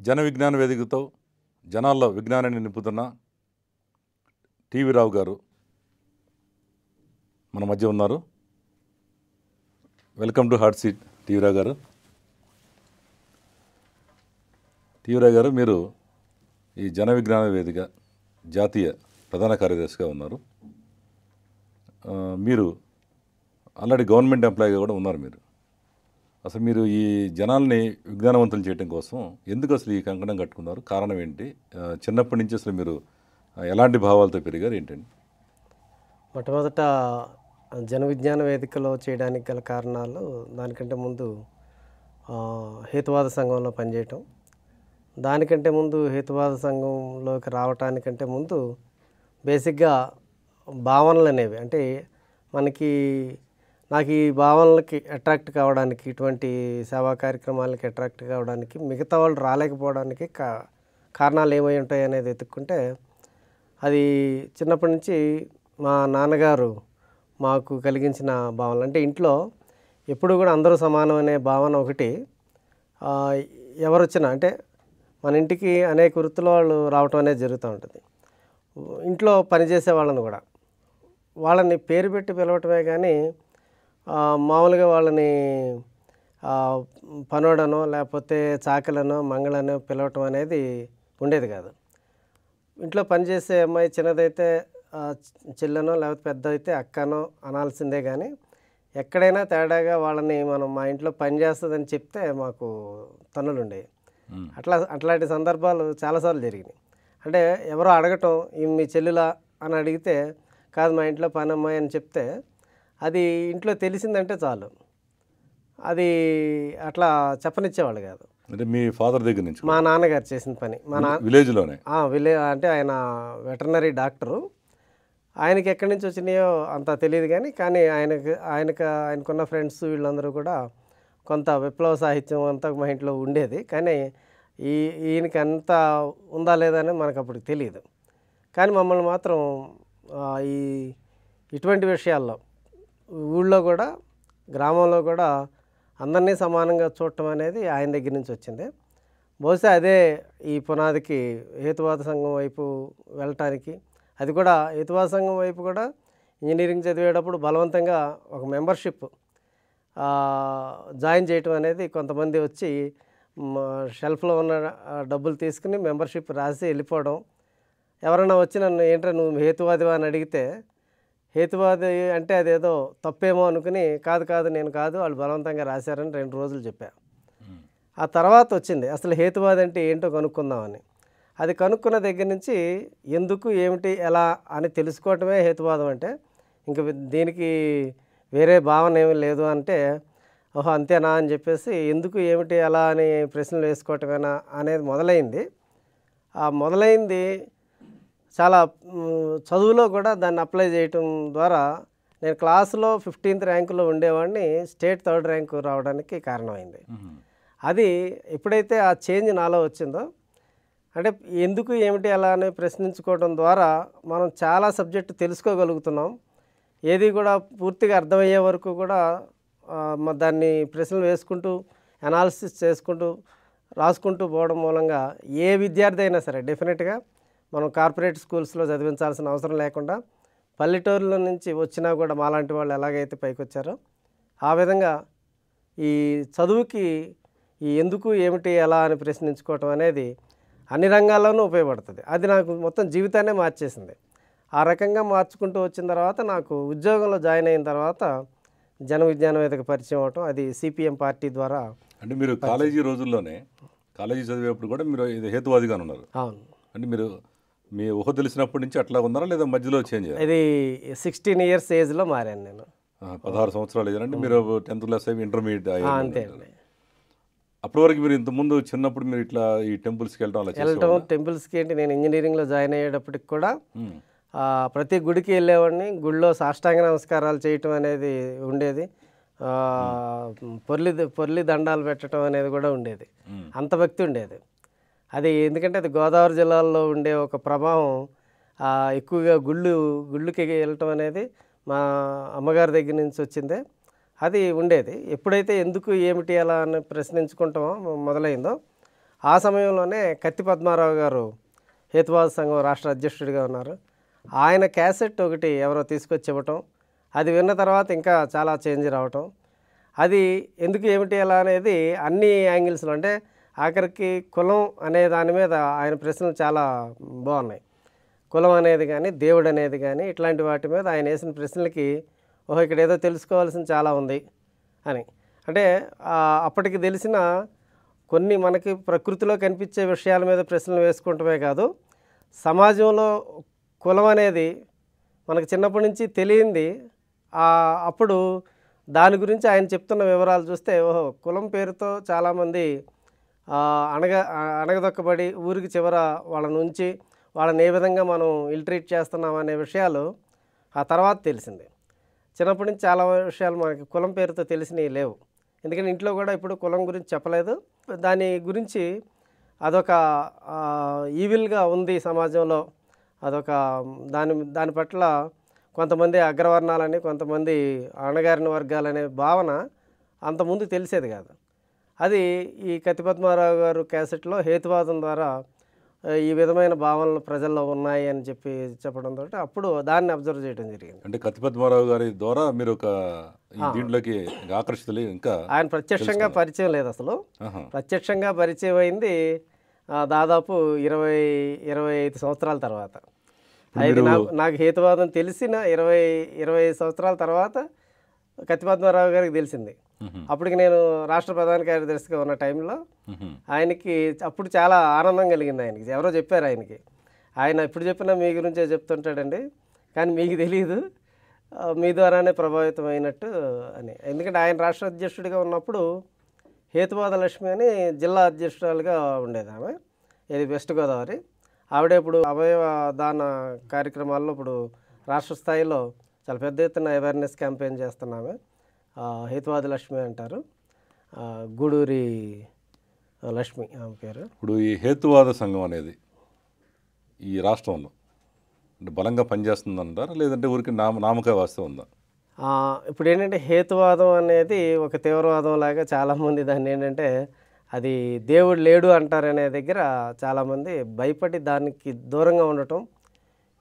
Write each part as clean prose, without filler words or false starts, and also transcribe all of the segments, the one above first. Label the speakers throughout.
Speaker 1: జన విజ్ఞాన వేదికతో జనాల్లో విజ్ఞానాన్ని నింపుతున్న టీవీ రావు గారు మన మధ్య ఉన్నారు. Welcome to hot seat TV Rao గారు. టీవీ రావు గారు, మీరు ఈ జన విజ్ఞాన వేదిక జాతీయ ప్రధాన కార్యదర్శిగా ఉన్నారు. మీరు ఆల్రెడీ గవర్నమెంట్ ఎంప్లాయీగా కూడా ఉన్నారు. అసలు మీరు ఈ జనాల్ని విజ్ఞానవంతులు చేయడం కోసం ఎందుకు అసలు ఈ కంకణం కట్టుకున్నారు? కారణం ఏంటి? చిన్నప్పటి నుంచి అసలు మీరు ఎలాంటి భావాలతో పెరిగారు ఏంటండి?
Speaker 2: మొట్టమొదట జన విజ్ఞాన వేదికలో చేయడానికి గల కారణాలు, దానికంటే ముందు హేతువాద సంఘంలో పనిచేయటం, దానికంటే ముందు హేతువాద సంఘంలోకి రావటానికంటే ముందు బేసిక్గా భావనలు అనేవి, అంటే నాకు ఈ భావనలకి అట్రాక్ట్ కావడానికి, ఇటువంటి సేవా కార్యక్రమాలకి అట్రాక్ట్ కావడానికి, మిగతా వాళ్ళు రాలేకపోవడానికి కారణాలు ఏమై ఉంటాయి అనేది వెతుక్కుంటే, అది చిన్నప్పటి నుంచి మా నాన్నగారు మాకు కలిగించిన భావనలు. అంటే ఇంట్లో ఎప్పుడు కూడా అందరూ సమానం అనే భావన ఒకటి. ఎవరు వచ్చినా, అంటే మన ఇంటికి అనేక వృత్తుల వాళ్ళు రావటం అనేది జరుగుతూ ఉంటుంది. ఇంట్లో పనిచేసే వాళ్ళని కూడా వాళ్ళని పేరు పెట్టి పిలవటమే కానీ మామూలుగా వాళ్ళని పనోడనో లేకపోతే చాకలనో మంగళనో పిలవటం అనేది ఉండేది కాదు. ఇంట్లో పనిచేసే అమ్మాయి చిన్నదైతే చెల్లెనో లేకపోతే పెద్ద అయితే అక్కనో అనాల్సిందే, కానీ ఎక్కడైనా తేడాగా వాళ్ళని మనం మా ఇంట్లో పని చేస్తుందని చెప్తే మాకు తన్నులు ఉండేవి. అట్లాంటి సందర్భాలు చాలాసార్లు జరిగినాయి. అంటే ఎవరో అడగటం, మీ చెల్లులా అని అడిగితే, కాదు మా ఇంట్లో పని అమ్మాయి అని చెప్తే, అది ఇంట్లో తెలిసిందంటే చాలు, అది అట్లా చెప్పనిచ్చేవాళ్ళు కాదు.
Speaker 1: అంటే మీ ఫాదర్ దగ్గర నుంచి?
Speaker 2: మా నాన్నగారు చేసిన పని.
Speaker 1: విలేజ్లోనే?
Speaker 2: అంటే ఆయన వెటర్నరీ డాక్టరు. ఆయనకి ఎక్కడి నుంచి వచ్చినాయో అంత తెలియదు, కానీ ఆయనకున్న ఫ్రెండ్స్ వీళ్ళందరూ కూడా కొంత విప్లవ సాహిత్యం అంతా మా ఇంట్లో ఉండేది. కానీ ఈయనకి అంత ఉందా లేదా అని మనకు అప్పుడు తెలియదు. కానీ మమ్మల్ని మాత్రం ఇటువంటి విషయాల్లో ఊళ్ళో కూడా గ్రామంలో కూడా అందరినీ సమానంగా చూడటం అనేది ఆయన దగ్గర నుంచి వచ్చింది. బహుశా అదే ఈ పునాదికి హేతువాద సంఘం వైపు వెళ్ళటానికి, అది కూడా హేతువాద సంఘం వైపు కూడా ఇంజనీరింగ్ చదివేటప్పుడు బలవంతంగా ఒక మెంబర్షిప్ జాయిన్ చేయటం అనేది, కొంతమంది వచ్చి షెల్ఫ్లో ఉన్న డబ్బులు తీసుకుని మెంబర్షిప్ రాసి వెళ్ళిపోవడం. ఎవరైనా వచ్చి నన్ను ఏంట్రా నువ్వు హేతువాదివా అని అడిగితే, హేతువాది అంటే అదేదో తప్పేమో అనుకుని, కాదు నేను కాదు, వాళ్ళు బలవంతంగా రాశారని 2 రోజులు చెప్పా. ఆ తర్వాత వచ్చింది అసలు హేతువాది అంటే ఏంటో కనుక్కుందామని. అది కనుక్కున్న దగ్గర నుంచి ఎందుకు ఏమిటి ఎలా అని తెలుసుకోవటమే హేతువాదం. అంటే ఇంక దీనికి వేరే భావన ఏమీ లేదు అంటే, ఓహో అంతేనా అని చెప్పేసి ఎందుకు ఏమిటి ఎలా అని ప్రశ్నలు వేసుకోవటమేనా అనేది మొదలైంది. ఆ మొదలైంది చాలా చదువులో కూడా దాన్ని అప్లై చేయటం ద్వారా నేను క్లాసులో 15th ర్యాంకులో ఉండేవాడిని, స్టేట్ 3rd ర్యాంకు రావడానికి కారణమైంది. అది ఎప్పుడైతే ఆ చేంజ్ నాలో వచ్చిందో, అంటే ఎందుకు ఏమిటి ఎలా అని ప్రశ్నించుకోవడం ద్వారా మనం చాలా సబ్జెక్టు తెలుసుకోగలుగుతున్నాం. ఏది కూడా పూర్తిగా అర్థమయ్యే వరకు కూడా దాన్ని ప్రశ్నలు వేసుకుంటూ అనాలిసిస్ చేసుకుంటూ రాసుకుంటూ పోవడం మూలంగా ఏ విద్యార్థి అయినా సరే డెఫినెట్గా మనం కార్పొరేట్ స్కూల్స్లో చదివించాల్సిన అవసరం లేకుండా పల్లెటూరుల నుంచి వచ్చినా కూడా మాలాంటి వాళ్ళు ఎలాగైతే పైకి వచ్చారో ఆ విధంగా ఈ చదువుకి ఈ ఎందుకు ఏమిటి ఎలా అని ప్రశ్నించుకోవటం అనేది అన్ని రంగాల్లోనూ ఉపయోగపడుతుంది. అది నాకు మొత్తం జీవితాన్నే మార్చేసింది. ఆ రకంగా మార్చుకుంటూ వచ్చిన తర్వాత నాకు ఉద్యోగంలో జాయిన్ అయిన తర్వాత జన విజ్ఞాన వేదిక పరిచయం అవటం, అది సిపిఎం పార్టీ ద్వారా.
Speaker 1: అంటే మీరు కాలేజీ రోజుల్లోనే, కాలేజీ చదివేప్పుడు కూడా మీరు ఇది హేతువాదిగానే ఉన్నారు?
Speaker 2: అవును.
Speaker 1: అంటే మీరు మీ ఊహ తెలిసినప్పటి నుంచి అట్లా ఉన్నారా లేదా మధ్యలో చేంజ్ అయ్యారు?
Speaker 2: ఇది 16 years ఏజ్లో మారాను నేను.
Speaker 1: 16 సంవత్సరాలు ఏదంటే మీరు 10th క్లాస్ అయ్యి ఇంటర్మీడియట్ అయ్యారు.
Speaker 2: అంతే అండి.
Speaker 1: అప్పటి వరకు మీరు ఇంతకుముందు చిన్నప్పుడు మీరు ఇట్లా ఈ టెంపుల్స్కి వెళ్ళటం
Speaker 2: టెంపుల్స్కి ఏంటి, నేను ఇంజనీరింగ్లో జాయిన్ అయ్యేటప్పటికి కూడా ప్రతి గుడికి వెళ్ళేవాడిని. గుడిలో సాష్టాంగ నమస్కారాలు చేయటం అనేది ఉండేది. పొర్లి దండాలు పెట్టడం అనేది కూడా ఉండేది. అంత భక్తి ఉండేది. అది ఎందుకంటే అది గోదావరి జిల్లాలో ఉండే ఒక ప్రభావం. ఎక్కువగా గుళ్ళకి వెళ్ళటం అనేది మా అమ్మగారి దగ్గర నుంచి వచ్చిందే. అది ఉండేది. ఎప్పుడైతే ఎందుకు ఏమిటి అలా అని ప్రశ్నించుకుంటామో మొదలైందో ఆ సమయంలోనే కత్తి పద్మారావు గారు హేతువాద సంఘం రాష్ట్ర అధ్యక్షుడిగా ఉన్నారు. ఆయన క్యాసెట్ ఒకటి ఎవరో తీసుకొచ్చి ఇవ్వటం, అది విన్న తర్వాత ఇంకా చాలా చేంజ్ రావటం, అది ఎందుకు ఏమిటి ఎలా అనేది అన్ని యాంగిల్స్లో, అంటే ఆఖరికి కులం అనే దాని మీద ఆయన ప్రశ్నలు చాలా బాగున్నాయి. కులం అనేది కానీ దేవుడు అనేది కానీ ఇట్లాంటి వాటి మీద ఆయన వేసిన ప్రశ్నలకి ఓహో ఇక్కడ ఏదో తెలుసుకోవాల్సింది చాలా ఉంది అని. అంటే అప్పటికి తెలిసిన కొన్ని మనకి ప్రకృతిలో కనిపించే విషయాల మీద ప్రశ్నలు వేసుకుంటమే కాదు, సమాజంలో కులం అనేది మనకు చిన్నప్పటి నుంచి తెలియంది. అప్పుడు దాని గురించి ఆయన చెప్తున్న వివరాలు చూస్తే ఓహో కులం పేరుతో చాలామంది అణగదొక్కబడి ఊరికి చివర వాళ్ళని ఉంచి వాళ్ళని ఏ విధంగా మనం ఇల్ట్రీట్ చేస్తున్నాం అనే విషయాలు ఆ తర్వాత తెలిసింది. చిన్నప్పటి నుంచి చాలా విషయాలు మనకి కులం పేరుతో తెలిసినవి లేవు. ఎందుకంటే ఇంట్లో కూడా ఇప్పుడు కులం గురించి చెప్పలేదు. దాని గురించి అదొక ఈవిల్గా ఉంది సమాజంలో. అదొక దాని పట్ల కొంతమంది అగ్రవర్ణాలని, కొంతమంది అణగారిన వర్గాలనే భావన అంతకుముందు తెలిసేది కాదు. అది ఈ కత్తి పద్మారావు గారు క్యాసెట్లో హేతువాదం ద్వారా ఈ విధమైన భావనలు ప్రజల్లో ఉన్నాయి అని చెప్పడంతో అప్పుడు దాన్ని అబ్జర్వ్ చేయడం జరిగింది.
Speaker 1: అంటే కత్తి పద్మారావు గారి ద్వారా మీరు ఒక దీంట్లోకి ఆకర్షితులు. ఇంకా ఆయన
Speaker 2: ప్రత్యక్షంగా పరిచయం లేదు అసలు. ప్రత్యక్షంగా పరిచయం అయింది దాదాపు 25 సంవత్సరాల తర్వాత. నాకు హేతువాదం తెలిసిన 25 సంవత్సరాల తర్వాత కత్తి పద్మారావు గారికి తెలిసింది. అప్పటికి నేను రాష్ట్ర ప్రధాన కార్యదర్శిగా ఉన్న టైంలో ఆయనకి అప్పుడు చాలా ఆనందం కలిగింది. ఆయనకి ఎవరో చెప్పారు, ఆయన ఎప్పుడు చెప్పినా మీ గురించే చెప్తుంటాడండి, కానీ మీకు తెలియదు, మీ ద్వారానే ప్రభావితం అయినట్టు అని. ఎందుకంటే ఆయన రాష్ట్ర అధ్యక్షుడిగా ఉన్నప్పుడు హేతువాద లక్ష్మి అని జిల్లా అధ్యక్షురాలుగా ఉండేది ఆమె, ఇది వెస్ట్ గోదావరి. ఆవిడ ఇప్పుడు అవయవ దాన కార్యక్రమాల్లో ఇప్పుడు రాష్ట్ర స్థాయిలో చాలా పెద్ద ఎత్తున అవేర్నెస్ క్యాంపెయిన్ చేస్తున్నామే. హేతువాద లక్ష్మి అంటారు, గూడూరి లక్ష్మి ఆమె పేరు.
Speaker 1: ఇప్పుడు ఈ హేతువాద సంఘం అనేది ఈ రాష్ట్రంలో అంటే బలంగా పనిచేస్తుందంటారా, లేదంటే ఊరికి నామక వాస్తవం ఉందా?
Speaker 2: ఇప్పుడు ఏంటంటే హేతువాదం అనేది ఒక తీవ్రవాదం లాగా చాలామంది దాన్ని ఏంటంటే అది దేవుడు లేడు అంటారనే దగ్గర చాలామంది భయపడి దానికి దూరంగా ఉండటం.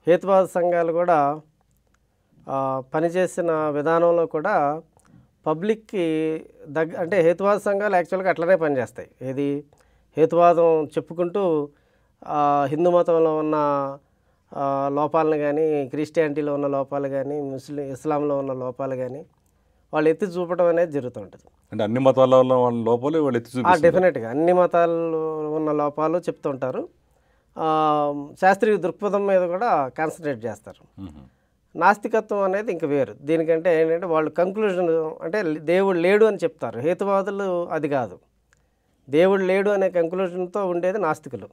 Speaker 2: హేతువాద సంఘాలు కూడా పనిచేసిన విధానంలో కూడా పబ్లిక్కి అంటే హేతువాద సంఘాలు యాక్చువల్గా అట్లనే పనిచేస్తాయి. ఏది హేతువాదం చెప్పుకుంటూ హిందూ మతంలో ఉన్న లోపాలను కానీ, క్రిస్టియానిటీలో ఉన్న లోపాలు కానీ, ఇస్లాంలో ఉన్న లోపాలు కానీ వాళ్ళు ఎత్తి చూపడం అనేది జరుగుతూ ఉంటుంది.
Speaker 1: అంటే అన్ని మతాల్లో ఉన్న వాళ్ళ లోపాలు వాళ్ళు ఎత్తి చూపిస్తారు.
Speaker 2: డెఫినెట్గా అన్ని మతాల్లో ఉన్న లోపాలు చెప్తుంటారు. శాస్త్రీయ దృక్పథం మీద కూడా కాన్సన్ట్రేట్ చేస్తారు. నాస్తికత్వం అనేది ఇంక వేరు. దీనికంటే ఏంటంటే వాళ్ళు కంక్లూజన్ అంటే దేవుడు లేడు అని చెప్తారు. హేతువాదులు అది కాదు, దేవుడు లేడు అనే కంక్లూజన్తో ఉండేది నాస్తికులు.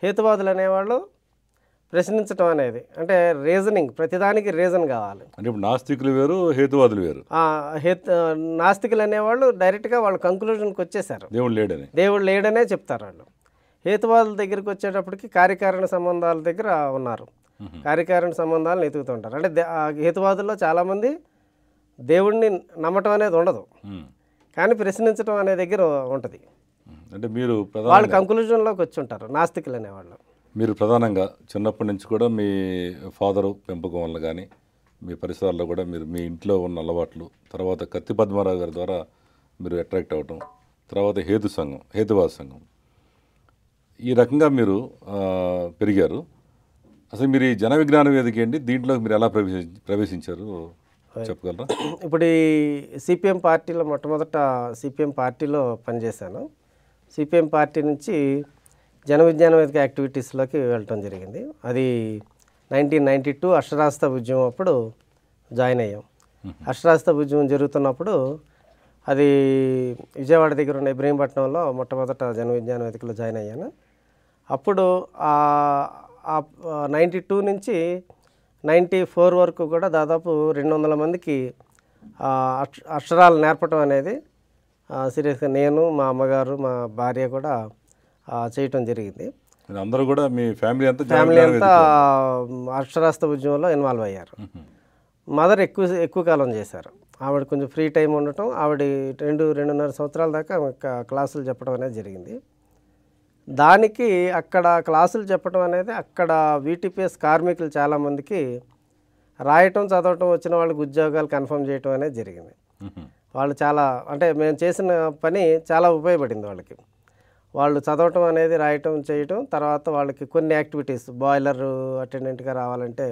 Speaker 2: హేతువాదులు అనేవాళ్ళు ప్రశ్నించడం అనేది, అంటే రీజనింగ్, ప్రతిదానికి రీజన్ కావాలి.
Speaker 1: అంటే ఇప్పుడు నాస్తికులు వేరు, హేతువాదులు వేరు.
Speaker 2: నాస్తికులు అనేవాళ్ళు డైరెక్ట్గా వాళ్ళ కంక్లూజన్కి వచ్చేసారు, దేవుడు లేడనే చెప్తారు వాళ్ళు. హేతువాదుల దగ్గరికి వచ్చేటప్పటికి కార్యకారణ సంబంధాల దగ్గర ఉన్నారు. కార్యకారణ సంబంధాలను ఎతుకుతుంటారు. అంటే హేతువాదుల్లో చాలామంది దేవుడిని నమ్మటం అనేది ఉండదు, కానీ ప్రశ్నించడం అనే దగ్గర ఉంటుంది.
Speaker 1: అంటే మీరు
Speaker 2: వాళ్ళు కంక్లూజన్లోకి వచ్చి ఉంటారు నాస్తికులు అనేవాళ్ళు.
Speaker 1: మీరు ప్రధానంగా చిన్నప్పటి నుంచి కూడా మీ ఫాదరు పెంపకం వల్ల కానీ మీ పరిసరాల్లో కూడా మీరు మీ ఇంట్లో ఉన్న అలవాట్లు, తర్వాత కత్తి పద్మారావు గారి ద్వారా మీరు అట్రాక్ట్ అవ్వటం, తర్వాత హేతువాద సంఘం, ఈ రకంగా మీరు పెరిగారు. అసలు మీరు ఈ జన విజ్ఞాన వేదిక ఏంటి, దీంట్లో మీరు ఎలా ప్రవేశించారు చెప్పగలరా?
Speaker 2: ఇప్పుడు ఈ సిపిఎం పార్టీలో మొట్టమొదట సిపిఎం పార్టీలో పనిచేశాను. సిపిఎం పార్టీ నుంచి జన విజ్ఞాన వేదిక యాక్టివిటీస్లోకి వెళ్ళటం జరిగింది. అది 1992 అక్షరాస్యత ఉద్యమం అప్పుడు జాయిన్ అయ్యాం. అక్షరాస్యత ఉద్యమం జరుగుతున్నప్పుడు అది విజయవాడ దగ్గర ఉన్న ఇబ్రహీంపట్నంలో మొట్టమొదట జన విజ్ఞాన వేదికలో జాయిన్ అయ్యాను. అప్పుడు 92 నుంచి 94 వరకు కూడా దాదాపు 200 మందికి అక్షరాలు నేర్పటం అనేది సీరియస్గా నేను, మా అమ్మగారు, మా భార్య కూడా చేయటం జరిగింది.
Speaker 1: అందరూ కూడా మీ ఫ్యామిలీ
Speaker 2: అంతా అక్షరాస్యత ఉద్యమంలో ఇన్వాల్వ్ అయ్యారు. మదర్ ఎక్కువ కాలం చేశారు. ఆవిడ కొంచెం ఫ్రీ టైం ఉండటం, ఆవిడ 2-2.5 సంవత్సరాల దాకా క్లాసులు చెప్పడం అనేది జరిగింది. దానికి అక్కడ క్లాసులు చెప్పడం అనేది అక్కడ వీటీపీఎస్ కార్మికులు చాలామందికి రాయటం చదవటం వచ్చిన వాళ్ళకి ఉద్యోగాలు కన్ఫర్మ్ చేయటం అనేది జరిగింది. వాళ్ళు చాలా అంటే మేము చేసిన పని చాలా ఉపయోగపడింది వాళ్ళకి. వాళ్ళు చదవటం అనేది రాయటం చేయటం, తర్వాత వాళ్ళకి కొన్ని యాక్టివిటీస్ బాయిలర్ అటెండెంట్గా రావాలంటే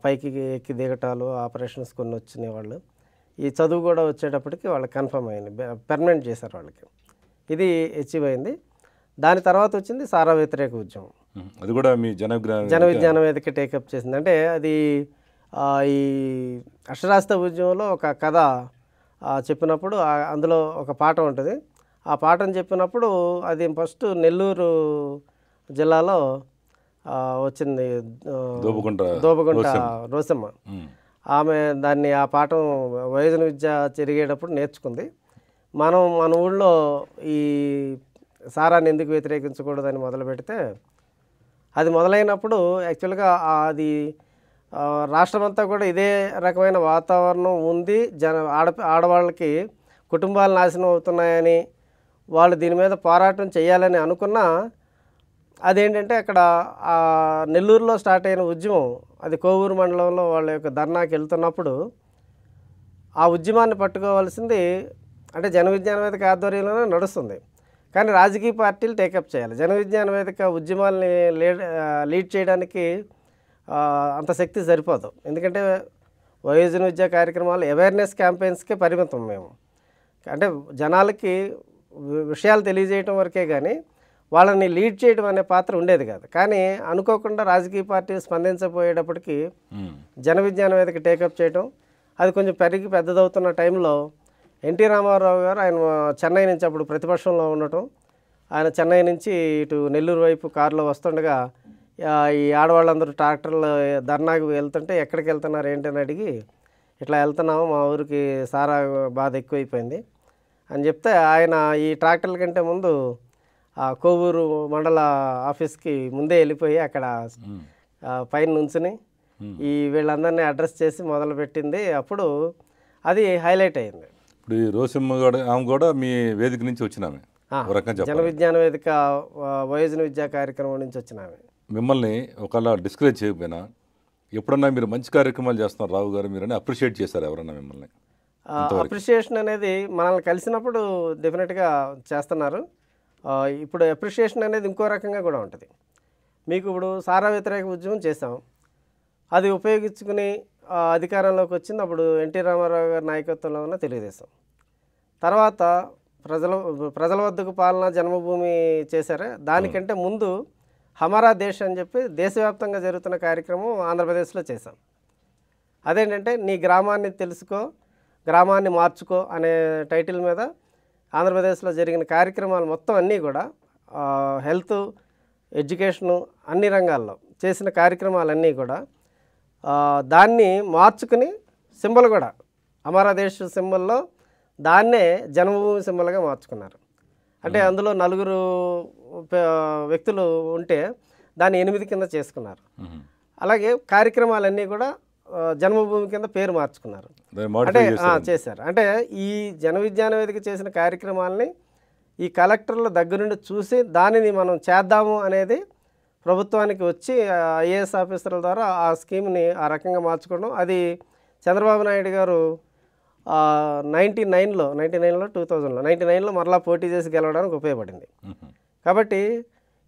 Speaker 2: పైకి ఎక్కి దిగటాలు ఆపరేషన్స్ కొన్ని వచ్చినాయి. వాళ్ళు ఈ చదువు కూడా వచ్చేటప్పటికి వాళ్ళకి కన్ఫర్మ్ అయింది, పెర్మనెంట్ చేశారు వాళ్ళకి. ఇది అచీవ్ అయింది. దాని తర్వాత వచ్చింది సారా వ్యతిరేక ఉద్యమం.
Speaker 1: అది కూడా మీ
Speaker 2: జన విజ్ఞాన వేదిక టేకప్ చేసింది. అంటే అది ఈ అక్షరాస్యత ఉద్యమంలో ఒక కథ చెప్పినప్పుడు అందులో ఒక పాఠం ఉంటుంది. ఆ పాఠం చెప్పినప్పుడు అది ఫస్ట్ నెల్లూరు జిల్లాలో వచ్చింది. దోబగుంట రోసమ్మ ఆమె దాన్ని ఆ పాఠం వయోజన విద్య జరిగేటప్పుడు నేర్చుకుంది. మన ఊళ్ళో ఈ సారాన్ని ఎందుకు వ్యతిరేకించకూడదని మొదలు పెడితే అది మొదలైనప్పుడు యాక్చువల్గా అది రాష్ట్రమంతా కూడా ఇదే రకమైన వాతావరణం ఉంది. ఆడవాళ్ళకి కుటుంబాలు నాశనం అవుతున్నాయని వాళ్ళు దీని మీద పోరాటం చేయాలని అనుకున్నా అదేంటంటే అక్కడ నెల్లూరులో స్టార్ట్ అయిన ఉద్యమం అది కోవూరు మండలంలో వాళ్ళ యొక్క ధర్నాకి వెళ్తున్నప్పుడు ఆ ఉద్యమాన్ని పట్టుకోవాల్సింది అంటే జన విజ్ఞాన వేదిక ఆధ్వర్యంలోనే నడుస్తుంది. కానీ రాజకీయ పార్టీలు టేకప్ చేయాలి. జన విజ్ఞాన వేదిక ఉద్యమాల్ని లీడ్ చేయడానికి అంత శక్తి సరిపోదు. ఎందుకంటే వయోజన విద్యా కార్యక్రమాలు అవేర్నెస్ క్యాంపెయిన్స్కే పరిమితం మేము. అంటే జనాలకి విషయాలు తెలియజేయటం వరకే కానీ వాళ్ళని లీడ్ చేయడం అనే పాత్ర ఉండేది కాదు. కానీ అనుకోకుండా రాజకీయ పార్టీలు స్పందించబోయేటప్పటికి జన విజ్ఞాన వేదిక టేకప్ చేయటం అది కొంచెం పెద్దదవుతున్న టైంలో ఎన్టీ రామారావు గారు ఆయన చెన్నై నుంచి అప్పుడు ప్రతిపక్షంలో ఉండటం, ఆయన చెన్నై నుంచి ఇటు నెల్లూరు వైపు కారులో వస్తుండగా ఈ ఆడవాళ్ళందరూ ట్రాక్టర్లు ధర్నాకి వెళ్తుంటే ఎక్కడికి వెళ్తున్నారు ఏంటని అడిగి ఇట్లా వెళ్తున్నాము మా ఊరికి సారా బాధ ఎక్కువైపోయింది అని చెప్తే ఆయన ఈ ట్రాక్టర్ల కంటే ముందు కోవూరు మండల ఆఫీస్కి ముందే వెళ్ళిపోయి అక్కడ పైన నుంచుని ఈ వీళ్ళందరినీ అడ్రస్ చేసి మొదలుపెట్టింది. అప్పుడు అది హైలైట్ అయింది.
Speaker 1: ఇప్పుడు ఈ రోసమ్మ ఆమె కూడా మీ వేదిక నుంచి వచ్చినామే,
Speaker 2: జన విజ్ఞాన వేదిక వయోజన విద్యా కార్యక్రమం నుంచి వచ్చినామే.
Speaker 1: మిమ్మల్ని ఒకవేళ డిస్కరేజ్ చేయకపోయినా ఎప్పుడన్నా మీరు మంచి కార్యక్రమాలు చేస్తున్నారు రావు గారు మీరని అప్రిషియేట్ చేశారు ఎవరన్నా మిమ్మల్ని?
Speaker 2: అప్రిషియేషన్ అనేది మనల్ని కలిసినప్పుడు డెఫినెట్గా చేస్తున్నారు. ఇప్పుడు అప్రిషియేషన్ అనేది ఇంకో రకంగా కూడా ఉంటుంది. మీకు ఇప్పుడు సారా వ్యతిరేక ఉద్యమం చేసాం, అది ఉపయోగించుకుని అధికారంలోకి వచ్చింది అప్పుడు ఎన్టీ రామారావు గారి నాయకత్వంలో ఉన్న తెలుగుదేశం. తర్వాత ప్రజల వద్దకు పాలన జన్మభూమి చేశారే, దానికంటే ముందు హమారా దేశ్ అని చెప్పి దేశవ్యాప్తంగా జరుగుతున్న కార్యక్రమం ఆంధ్రప్రదేశ్లో చేశాం. అదేంటంటే నీ గ్రామాన్ని తెలుసుకో గ్రామాన్ని మార్చుకో అనే టైటిల్ మీద ఆంధ్రప్రదేశ్లో జరిగిన కార్యక్రమాలు మొత్తం అన్నీ కూడా హెల్త్, ఎడ్యుకేషను అన్ని రంగాల్లో చేసిన కార్యక్రమాలన్నీ కూడా దాన్ని మార్చుకుని సింబల్ కూడా హమారా దేశ్ సింబల్లో దాన్నే జన్మభూమి సింబల్గా మార్చుకున్నారు. అంటే అందులో 4 వ్యక్తులు ఉంటే దాన్ని 8 కింద చేసుకున్నారు. అలాగే కార్యక్రమాలన్నీ కూడా జన్మభూమి కింద పేరు మార్చుకున్నారు. అంటే చేశారు. అంటే ఈ జన విజ్ఞాన వేదిక చేసిన కార్యక్రమాలని ఈ కలెక్టర్ల దగ్గర నుండి చూసి దానిని మనం చేద్దాము అనేది ప్రభుత్వానికి వచ్చి ఐఏఎస్ ఆఫీసర్ల ద్వారా ఆ స్కీమ్ని ఆ రకంగా మార్చుకోవడం, అది చంద్రబాబు నాయుడు గారు 99లో 2000లో మరలా పోటీ చేసి గెలవడానికి ఉపయోగపడింది. కాబట్టి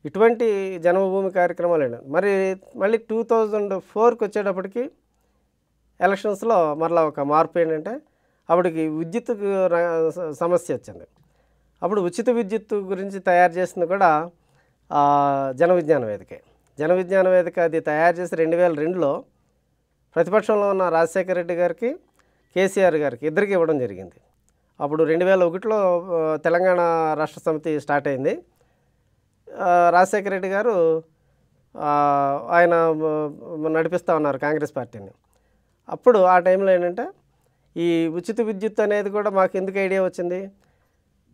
Speaker 2: ఇటువంటి జన్మభూమి కార్యక్రమాలు మళ్ళీ 2004కి వచ్చేటప్పటికి ఎలక్షన్స్లో మరలా ఒక మార్పు ఏంటంటే అప్పటికి విద్యుత్ సమస్య వచ్చింది. అప్పుడు ఉచిత విద్యుత్ గురించి తయారు చేసింది కూడా జన విజ్ఞాన వేదికే. జన విజ్ఞాన వేదిక అది తయారు చేసి 2002లో ప్రతిపక్షంలో ఉన్న రాజశేఖర రెడ్డి గారికి, కేసీఆర్ గారికి ఇద్దరికి ఇవ్వడం జరిగింది. అప్పుడు 2001లో తెలంగాణ రాష్ట్ర సమితి స్టార్ట్ అయింది. రాజశేఖర రెడ్డి గారు ఆయన నడిపిస్తూ ఉన్నారు కాంగ్రెస్ పార్టీని. అప్పుడు ఆ టైంలో ఏంటంటే ఈ ఉచిత విద్యుత్ అనేది కూడా మాకు ఎందుకు ఐడియా వచ్చింది,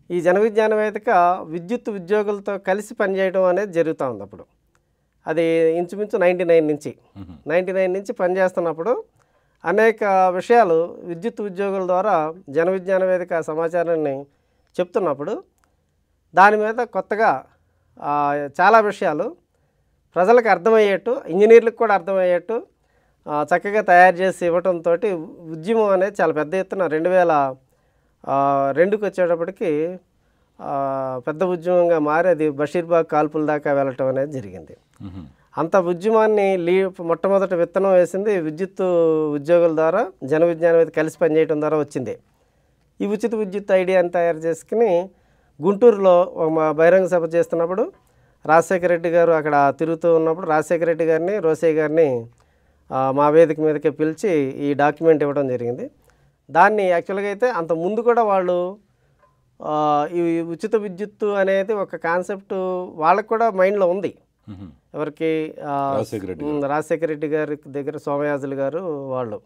Speaker 2: ఈ జన విజ్ఞాన వేదిక విద్యుత్ ఉద్యోగులతో కలిసి పనిచేయడం అనేది జరుగుతూ ఉంది. అప్పుడు అది ఇంచుమించు 99 నుంచి పనిచేస్తున్నప్పుడు అనేక విషయాలు విద్యుత్ ఉద్యోగుల ద్వారా జన విజ్ఞాన వేదిక సమాచారాన్ని చెప్తున్నప్పుడు దాని మీద కొత్తగా చాలా విషయాలు ప్రజలకు అర్థమయ్యేట్టు, ఇంజనీర్లకు కూడా అర్థమయ్యేట్టు చక్కగా తయారు చేసి ఇవ్వడంతో ఉద్యమం అనేది చాలా పెద్ద ఎత్తున 2002కి వచ్చేటప్పటికి పెద్ద ఉద్యమంగా మారి అది బషీర్బాగ్ కాల్పుల దాకా వెళ్ళటం అనేది జరిగింది. అంత ఉద్యమాన్ని మొట్టమొదటి విత్తనం వేసింది విద్యుత్ ఉద్యోగుల ద్వారా, జన విజ్ఞానం మీద కలిసి పనిచేయడం ద్వారా వచ్చింది. ఈ ఉచిత విద్యుత్ ఐడియాని తయారు చేసుకుని గుంటూరులో ఒక బహిరంగ సభ చేస్తున్నప్పుడు రాజశేఖర రెడ్డి గారు అక్కడ తిరుగుతూ ఉన్నప్పుడు రాజశేఖర రెడ్డి గారిని, రోసయ్య గారిని మా వేదిక మీదకి పిలిచి ఈ డాక్యుమెంట్ ఇవ్వడం జరిగింది. దాన్ని యాక్చువల్గా అయితే అంత ముందు కూడా వాళ్ళు ఈ ఉచిత విద్యుత్తు అనేది ఒక కాన్సెప్ట్ వాళ్ళకు కూడా మైండ్లో ఉంది. ఎవరికి రాజశేఖర రెడ్డి గారి దగ్గర సోమయాజులు గారు వాళ్ళు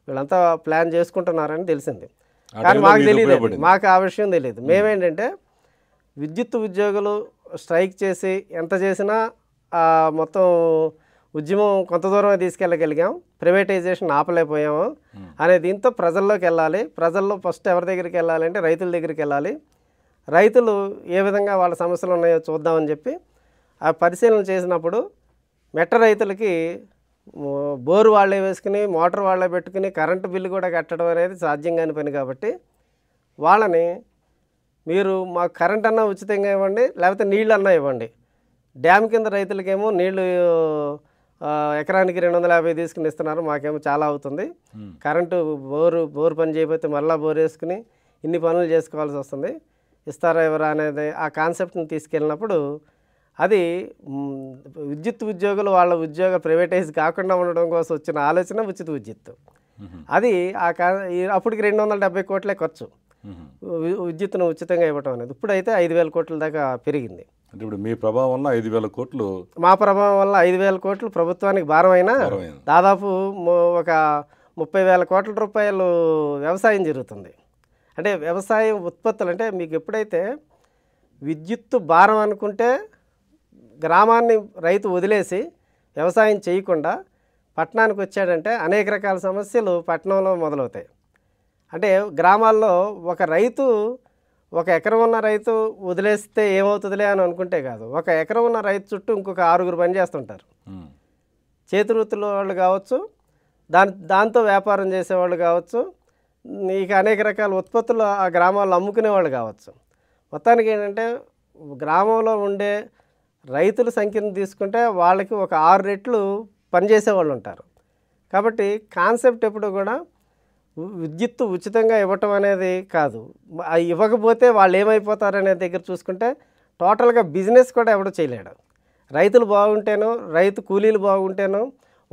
Speaker 2: వీళ్ళంతా ప్లాన్ చేసుకుంటున్నారని తెలిసింది. కానీ మాకు తెలియదు, మాకు ఆ విషయం తెలియదు. మేమేంటంటే విద్యుత్ ఉద్యోగులు స్ట్రైక్ చేసి ఎంత చేసినా మొత్తం ఉద్యమం కొంత దూరమే తీసుకెళ్ళగలిగాం, ప్రైవేటైజేషన్ ఆపలేకపోయాము అనే దీంతో ప్రజల్లోకి వెళ్ళాలి. ప్రజల్లో ఫస్ట్ ఎవరి దగ్గరికి వెళ్ళాలంటే రైతుల దగ్గరికి వెళ్ళాలి. రైతులు ఏ విధంగా వాళ్ళ సమస్యలు ఉన్నాయో చూద్దామని చెప్పి ఆ పరిశీలన చేసినప్పుడు మెట్ట రైతులకి బోరు వాళ్ళే వేసుకుని మోటార్ వాళ్ళే పెట్టుకుని కరెంటు బిల్లు కూడా కట్టడం అనేది సాధ్యం కాని పని కాబట్టి వాళ్ళని మీరు మాకు కరెంట్ అన్నా ఉచితంగా ఇవ్వండి, లేకపోతే నీళ్ళు అన్నా ఇవ్వండి. డ్యామ్ కింద రైతులకేమో నీళ్లు ఎకరానికి 250 తీసుకుని ఇస్తున్నారు, మాకేమో చాలా అవుతుంది. కరెంటు బోరు పని చేయకపోతే మళ్ళీ బోర్ వేసుకుని ఇన్ని పనులు చేసుకోవాల్సి వస్తుంది, ఇస్తారా ఎవరా అనేది ఆ కాన్సెప్ట్ని తీసుకెళ్ళినప్పుడు అది విద్యుత్ ఉద్యోగులు వాళ్ళ ఉద్యోగ ప్రైవేటైజ్ కాకుండా ఉండడం కోసం వచ్చిన ఆలోచన ఉచిత విద్యుత్తు. అది అప్పటికి 270 కోట్లే ఖర్చు విద్యుత్తును ఉచితంగా ఇవ్వడం అనేది. ఇప్పుడైతే 5,000 కోట్ల దాకా పెరిగింది.
Speaker 1: అంటే ఇప్పుడు మీ ప్రభావం వల్ల 5,000 కోట్లు,
Speaker 2: మా ప్రభావం వల్ల 5,000 కోట్లు ప్రభుత్వానికి భారం అయినా దాదాపు ఒక 30,000 కోట్ల రూపాయలు వ్యవసాయం జరుగుతుంది. అంటే వ్యవసాయం ఉత్పత్తులు అంటే మీకు ఎప్పుడైతే విద్యుత్తు భారం అనుకుంటే గ్రామాన్ని రైతు వదిలేసి వ్యవసాయం చేయకుండా పట్టణానికి వచ్చాడంటే అనేక రకాల సమస్యలు పట్టణంలో మొదలవుతాయి. అంటే గ్రామాల్లో ఒక ఎకరం ఉన్న రైతు వదిలేస్తే ఏమవుతుందిలే అని అనుకుంటే కాదు, ఒక ఎకరం ఉన్న రైతు చుట్టూ ఇంకొక 6 పని చేస్తుంటారు. చేతి వృత్తుల వాళ్ళు కావచ్చు, దాంతో వ్యాపారం చేసేవాళ్ళు కావచ్చు, ఇక అనేక రకాల ఉత్పత్తులు ఆ గ్రామాల్లో అమ్ముకునే వాళ్ళు కావచ్చు. మొత్తానికి ఏంటంటే గ్రామంలో ఉండే రైతుల సంఖ్యను తీసుకుంటే వాళ్ళకి ఒక 6 రెట్లు పనిచేసేవాళ్ళు ఉంటారు. కాబట్టి కాన్సెప్ట్ ఎప్పుడు కూడా విద్యుత్తు ఉచితంగా ఇవ్వటం అనేది కాదు, ఇవ్వకపోతే వాళ్ళు ఏమైపోతారనే దగ్గర చూసుకుంటే టోటల్గా బిజినెస్ కూడా ఎవడో చేయలేడు. రైతులు బాగుంటేనో, రైతు కూలీలు బాగుంటేనో,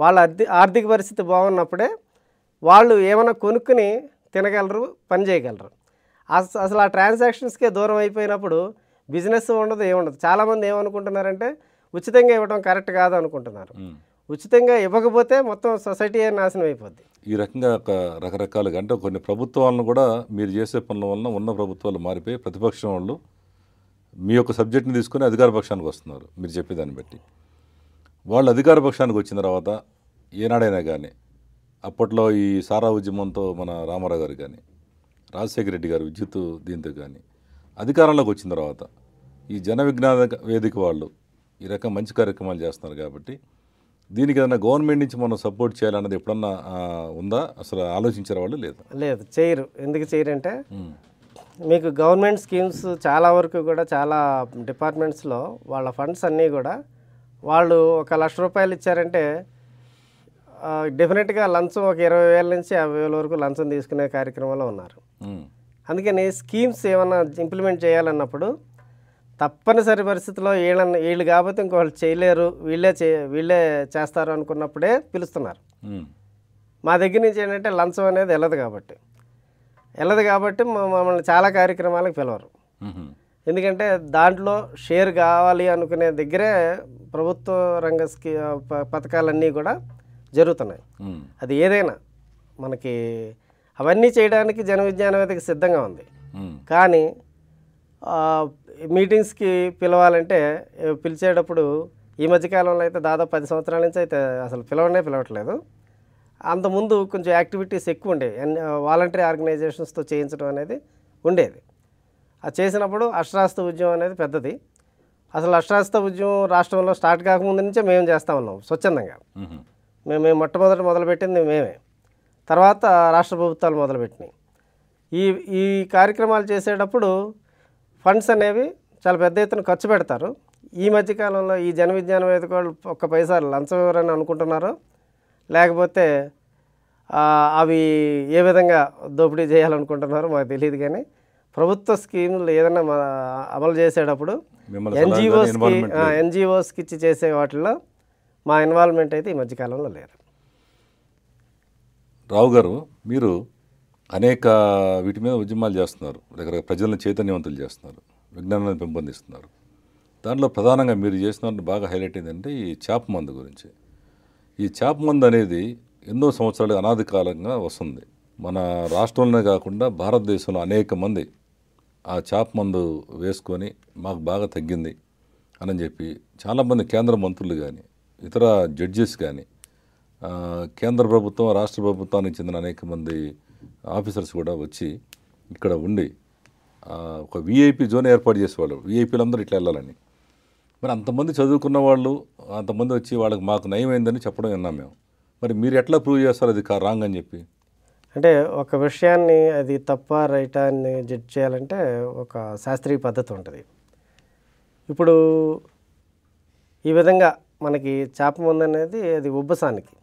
Speaker 2: వాళ్ళ ఆర్థిక పరిస్థితి బాగున్నప్పుడే వాళ్ళు ఏమైనా కొనుక్కుని తినగలరు, పని చేయగలరు. అసలు ఆ ట్రాన్సాక్షన్స్కే దూరం అయిపోయినప్పుడు బిజినెస్ ఉండదు, ఏముండదు. చాలామంది ఏమనుకుంటున్నారంటే ఉచితంగా ఇవ్వడం కరెక్ట్ కాదు అనుకుంటున్నారు. ఉచితంగా ఇవ్వకపోతే మొత్తం సొసైటీ నాశనం అయిపోద్ది.
Speaker 1: ఈ రకంగా రకరకాలుగా అంటే కొన్ని ప్రభుత్వాలను కూడా మీరు చేసే పనుల వలన ఉన్న ప్రభుత్వాలు మారిపోయి ప్రతిపక్షం వాళ్ళు మీ యొక్క సబ్జెక్ట్ని తీసుకుని అధికార పక్షానికి వస్తున్నారు. మీరు చెప్పేదాన్ని బట్టి వాళ్ళు అధికార పక్షానికి వచ్చిన తర్వాత ఏనాడైనా కానీ అప్పట్లో ఈ సారా ఉద్యమంతో మన రామారావు గారు కానీ రాజశేఖర రెడ్డి గారు విద్యుత్ దీంతో కానీ అధికారంలోకి వచ్చిన తర్వాత ఈ జన విజ్ఞాన వేదిక వాళ్ళు ఈ రకం మంచి కార్యక్రమాలు చేస్తున్నారు. కాబట్టి దీనికి ఏదైనా గవర్నమెంట్ నుంచి మనం సపోర్ట్ చేయాలన్నది ఎప్పుడన్నా ఉందా? అసలు ఆలోచించారు వాళ్ళు?
Speaker 2: లేదు, చేయరు. ఎందుకు చేయరంటే మీకు గవర్నమెంట్ స్కీమ్స్ చాలా వరకు కూడా చాలా డిపార్ట్మెంట్స్లో వాళ్ళ ఫండ్స్ అన్నీ కూడా వాళ్ళు 1,00,000 రూపాయలు ఇచ్చారంటే డెఫినెట్గా లంచం ఒక 20,000 నుంచి 50,000 వరకు లంచం తీసుకునే కార్యక్రమంలో ఉన్నారు. అందుకని స్కీమ్స్ ఏమన్నా ఇంప్లిమెంట్ చేయాలన్నప్పుడు తప్పనిసరి పరిస్థితిలో వీళ్ళు కాకపోతే ఇంకోళ్ళు చేయలేరు, వీళ్ళే చేస్తారు అనుకున్నప్పుడే పిలుస్తున్నారు. మా దగ్గర నుంచి ఏంటంటే లంచం అనేది వెళ్ళదు కాబట్టి మమ్మల్ని చాలా కార్యక్రమాలకు పిలవరు. ఎందుకంటే దాంట్లో షేర్ కావాలి అనుకునే దగ్గరే ప్రభుత్వ రంగ పథకాలన్నీ కూడా జరుగుతున్నాయి. అది ఏదైనా మనకి అవన్నీ చేయడానికి జన విజ్ఞాన వేదిక సిద్ధంగా ఉంది. కానీ మీటింగ్స్కి పిలవాలంటే పిలిచేటప్పుడు ఈ మధ్యకాలంలో అయితే దాదాపు 10 సంవత్సరాల నుంచి అయితే అసలు పిలవట్లేదు. అంతకుముందు కొంచెం యాక్టివిటీస్ ఎక్కువ ఉండేవి, వాలంటరీ ఆర్గనైజేషన్స్తో చేయించడం అనేది ఉండేది. అది చేసినప్పుడు అక్షరాస్యత ఉద్యమం అనేది పెద్దది. అసలు అక్షరాస్యత ఉద్యమం రాష్ట్రంలో స్టార్ట్ కాకముందు నుంచే మేము చేస్తూ ఉన్నాం స్వచ్ఛందంగా.
Speaker 1: మ్మ్.
Speaker 2: మేము మొట్టమొదటింది మేమే, తర్వాత రాష్ట్ర ప్రభుత్వాలు మొదలుపెట్టినాయి. ఈ ఈ కార్యక్రమాలు చేసేటప్పుడు ఫండ్స్ అనేవి చాలా పెద్ద ఎత్తున ఖర్చు పెడతారు. ఈ మధ్యకాలంలో ఈ జన విజ్ఞాన వేదిక వాళ్ళు ఒక్క పైసా లంచం ఇవ్వరని అనుకుంటున్నారో, లేకపోతే అవి ఏ విధంగా దోపిడీ చేయాలనుకుంటున్నారో మాకు తెలియదు. కానీ ప్రభుత్వ స్కీములు ఏదైనా అమలు చేసేటప్పుడు ఎన్జిఓస్కి ఇచ్చి చేసే వాటిల్లో మా ఇన్వాల్వ్మెంట్ అయితే ఈ మధ్యకాలంలో లేదు.
Speaker 1: రావు గారు, మీరు అనేక వీటి మీద ఉద్యమాలు చేస్తున్నారు, రకరకాల ప్రజలను చైతన్యవంతులు చేస్తున్నారు, విజ్ఞానాన్ని పెంపొందిస్తున్నారు. దాంట్లో ప్రధానంగా మీరు చేసిన బాగా హైలైట్ ఏంటంటే ఈ చేప మందు గురించి. ఈ చేప మందు అనేది ఎన్నో సంవత్సరాలు అనాది కాలంగా వస్తుంది. మన రాష్ట్రంలోనే కాకుండా భారతదేశంలో అనేక మంది ఆ చేప మందు వేసుకొని మాకు బాగా తగ్గింది అని చెప్పి చాలామంది కేంద్ర మంత్రులు కానీ ఇతర జడ్జెస్ కానీ కేంద్ర ప్రభుత్వం రాష్ట్ర ప్రభుత్వానికి చెందిన అనేక మంది ఆఫీసర్స్ కూడా వచ్చి ఇక్కడ ఉండి ఒక విఐపి జోన్ ఏర్పాటు చేసేవాళ్ళు. విఐపీలందరూ ఇట్లా వెళ్ళాలని. మరి అంతమంది చదువుకున్న వాళ్ళు అంతమంది వచ్చి వాళ్ళకి మాకు నయమైందని చెప్పడం విన్నాం మేము. మరి మీరు ఎట్లా ప్రూవ్ చేస్తారు అది రాంగ్ అని చెప్పి?
Speaker 2: అంటే ఒక విషయాన్ని అది తప్ప రైటా అని జడ్జ్ చేయాలంటే ఒక శాస్త్రీయ పద్ధతి ఉంటుంది. ఇప్పుడు ఈ విధంగా మనకి చేప మందు అనేది అది ఉబ్బసానికి,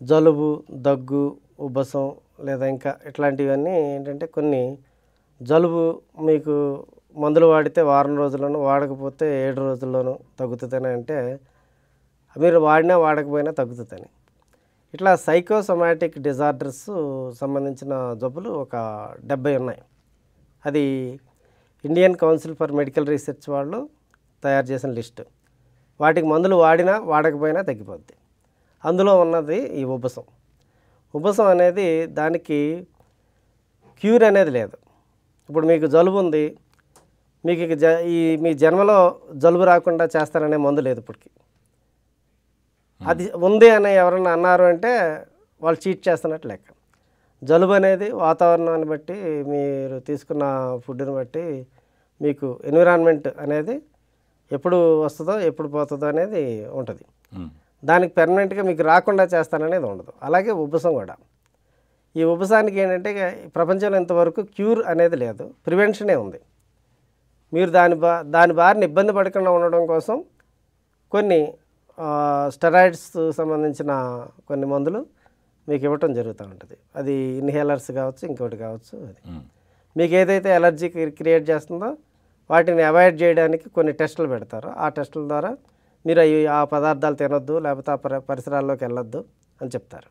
Speaker 2: జలుబు, దగ్గు, ఉబ్బసం లేదా ఇంకా ఇట్లాంటివన్నీ ఏంటంటే కొన్ని జలుబు మీకు మందులు వాడితే వారం రోజుల్లోనూ, వాడకపోతే 7 రోజుల్లోనూ తగ్గుతుందని అంటే మీరు వాడినా వాడకపోయినా తగ్గుతుందని. ఇట్లా సైకోసొమాటిక్ డిజార్డర్స్ సంబంధించిన జబ్బులు ఒక 70 ఉన్నాయి. అది Indian council for medical research వాళ్ళు తయారు చేసిన లిస్టు. వాటికి మందులు వాడినా వాడకపోయినా తగ్గిపోద్ది. అందులో ఉన్నది ఈ ఉబ్బసం. ఉబ్బసం అనేది దానికి క్యూర్ అనేది లేదు. ఇప్పుడు మీకు జలుబు ఉంది, మీకు మీ జన్మలో జలుబు రాకుండా చేస్తారనే మందు లేదు ఇప్పటికి. అది ఉంది అని ఎవరన్నా అన్నారు అంటే వాళ్ళు చీట్ చేస్తున్నట్టు లెక్క. జలుబు అనేది వాతావరణాన్ని బట్టి, మీరు తీసుకున్న ఫుడ్ని బట్టి, మీకు ఎన్విరాన్మెంట్ అనేది ఎప్పుడు వస్తుందో ఎప్పుడు పోతుందో అనేది ఉంటుంది. దానికి పెర్మనెంట్గా మీకు రాకుండా చేస్తాననేది ఉండదు. అలాగే ఉబ్బసం కూడా. ఈ ఉబ్బసానికి ఏంటంటే ప్రపంచంలో ఇంతవరకు క్యూర్ అనేది లేదు, ప్రివెన్షనే ఉంది. మీరు దాని బారిన ఇబ్బంది పడకుండా ఉండడం కోసం కొన్ని స్టెరాయిడ్స్ సంబంధించిన కొన్ని మందులు మీకు ఇవ్వటం జరుగుతూ ఉంటుంది. అది ఇన్హేలర్స్ కావచ్చు, ఇంకోటి కావచ్చు. అది మీకు ఏదైతే ఎలర్జీ క్రియేట్ చేస్తుందో వాటిని అవాయిడ్ చేయడానికి కొన్ని టెస్టులు పెడతారు. ఆ టెస్టుల ద్వారా మీరు ఆ పదార్థాలు తినొద్దు, లేకపోతే ఆ పరిసరాల్లోకి వెళ్ళొద్దు అని చెప్తారు.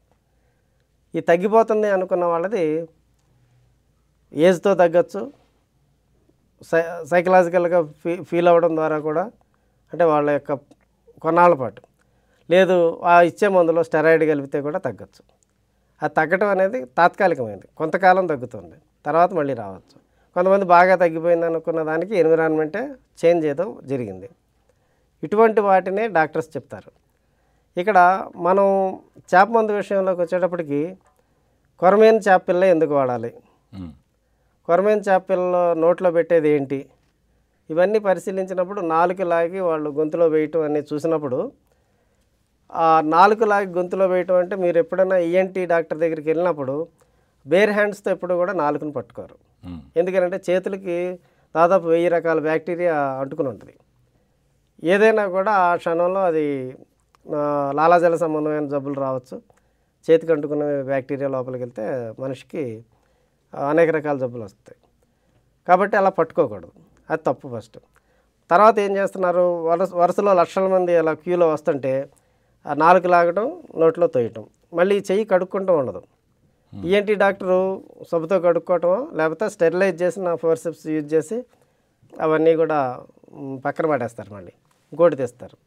Speaker 2: ఈ తగ్గిపోతుంది అనుకున్న వాళ్ళది ఏజ్తో తగ్గచ్చు, సైకలాజికల్గా ఫీల్ అవ్వడం ద్వారా కూడా, అంటే వాళ్ళ యొక్క కొన్నాళ్ళ పాటు, లేదు ఆ ఇచ్చే మందులో స్టెరాయిడ్ కలిపితే కూడా తగ్గచ్చు. అది తగ్గటం అనేది తాత్కాలికమైనది, కొంతకాలం తగ్గుతుంది, తర్వాత మళ్ళీ రావచ్చు. కొంతమంది బాగా తగ్గిపోయింది అనుకున్న దానికి ఎన్విరాన్మెంటే చేంజ్ చేయడం జరిగింది. ఇటువంటి వాటినే డాక్టర్స్ చెప్తారు. ఇక్కడ మనం చేప మందు విషయంలోకి వచ్చేటప్పటికి కొరమేను చేప పిల్ల ఎందుకు వాడాలి, కొరమేను చేప పిల్లలో నోట్లో పెట్టేది ఏంటి, ఇవన్నీ పరిశీలించినప్పుడు నాలుక లాగి వాళ్ళు గొంతులో వేయటం అన్నీ చూసినప్పుడు, ఆ నాలుక లాగి గొంతులో వేయటం అంటే మీరు ఎప్పుడైనా ఈఎన్టీ డాక్టర్ దగ్గరికి వెళ్ళినప్పుడు బేర్ హ్యాండ్స్తో ఎప్పుడు కూడా నాలుకను పట్టుకోరు. ఎందుకంటే చేతులకి దాదాపు 1000 రకాల బ్యాక్టీరియా అంటుకుని ఉంటుంది. ఏదైనా కూడా ఆ క్షణంలో అది లాలాజల సంబంధమైన జబ్బులు రావచ్చు. చేతికి అంటుకున్న బ్యాక్టీరియా లోపలికి వెళ్తే మనిషికి అనేక రకాల జబ్బులు వస్తాయి. కాబట్టి అలా పట్టుకోకూడదు, అది తప్పు ఫస్ట్. తర్వాత ఏం చేస్తున్నారు, వరుసలో లక్షల మంది అలా క్యూలో వస్తుంటే ఆ నాలుక లాగటం, నోట్లో తోయటం, మళ్ళీ చెయ్యి కడుక్కుంటూ ఉండదు. ఈఎన్టీ డాక్టరు సబ్బుతో కడుక్కోవటమో లేకపోతే స్టెరిలైజ్ చేసిన ఫోర్సెప్స్ యూజ్ చేసి అవన్నీ కూడా పక్కన పడేస్తారు, మళ్ళీ ఇంకోటి తెస్తారు.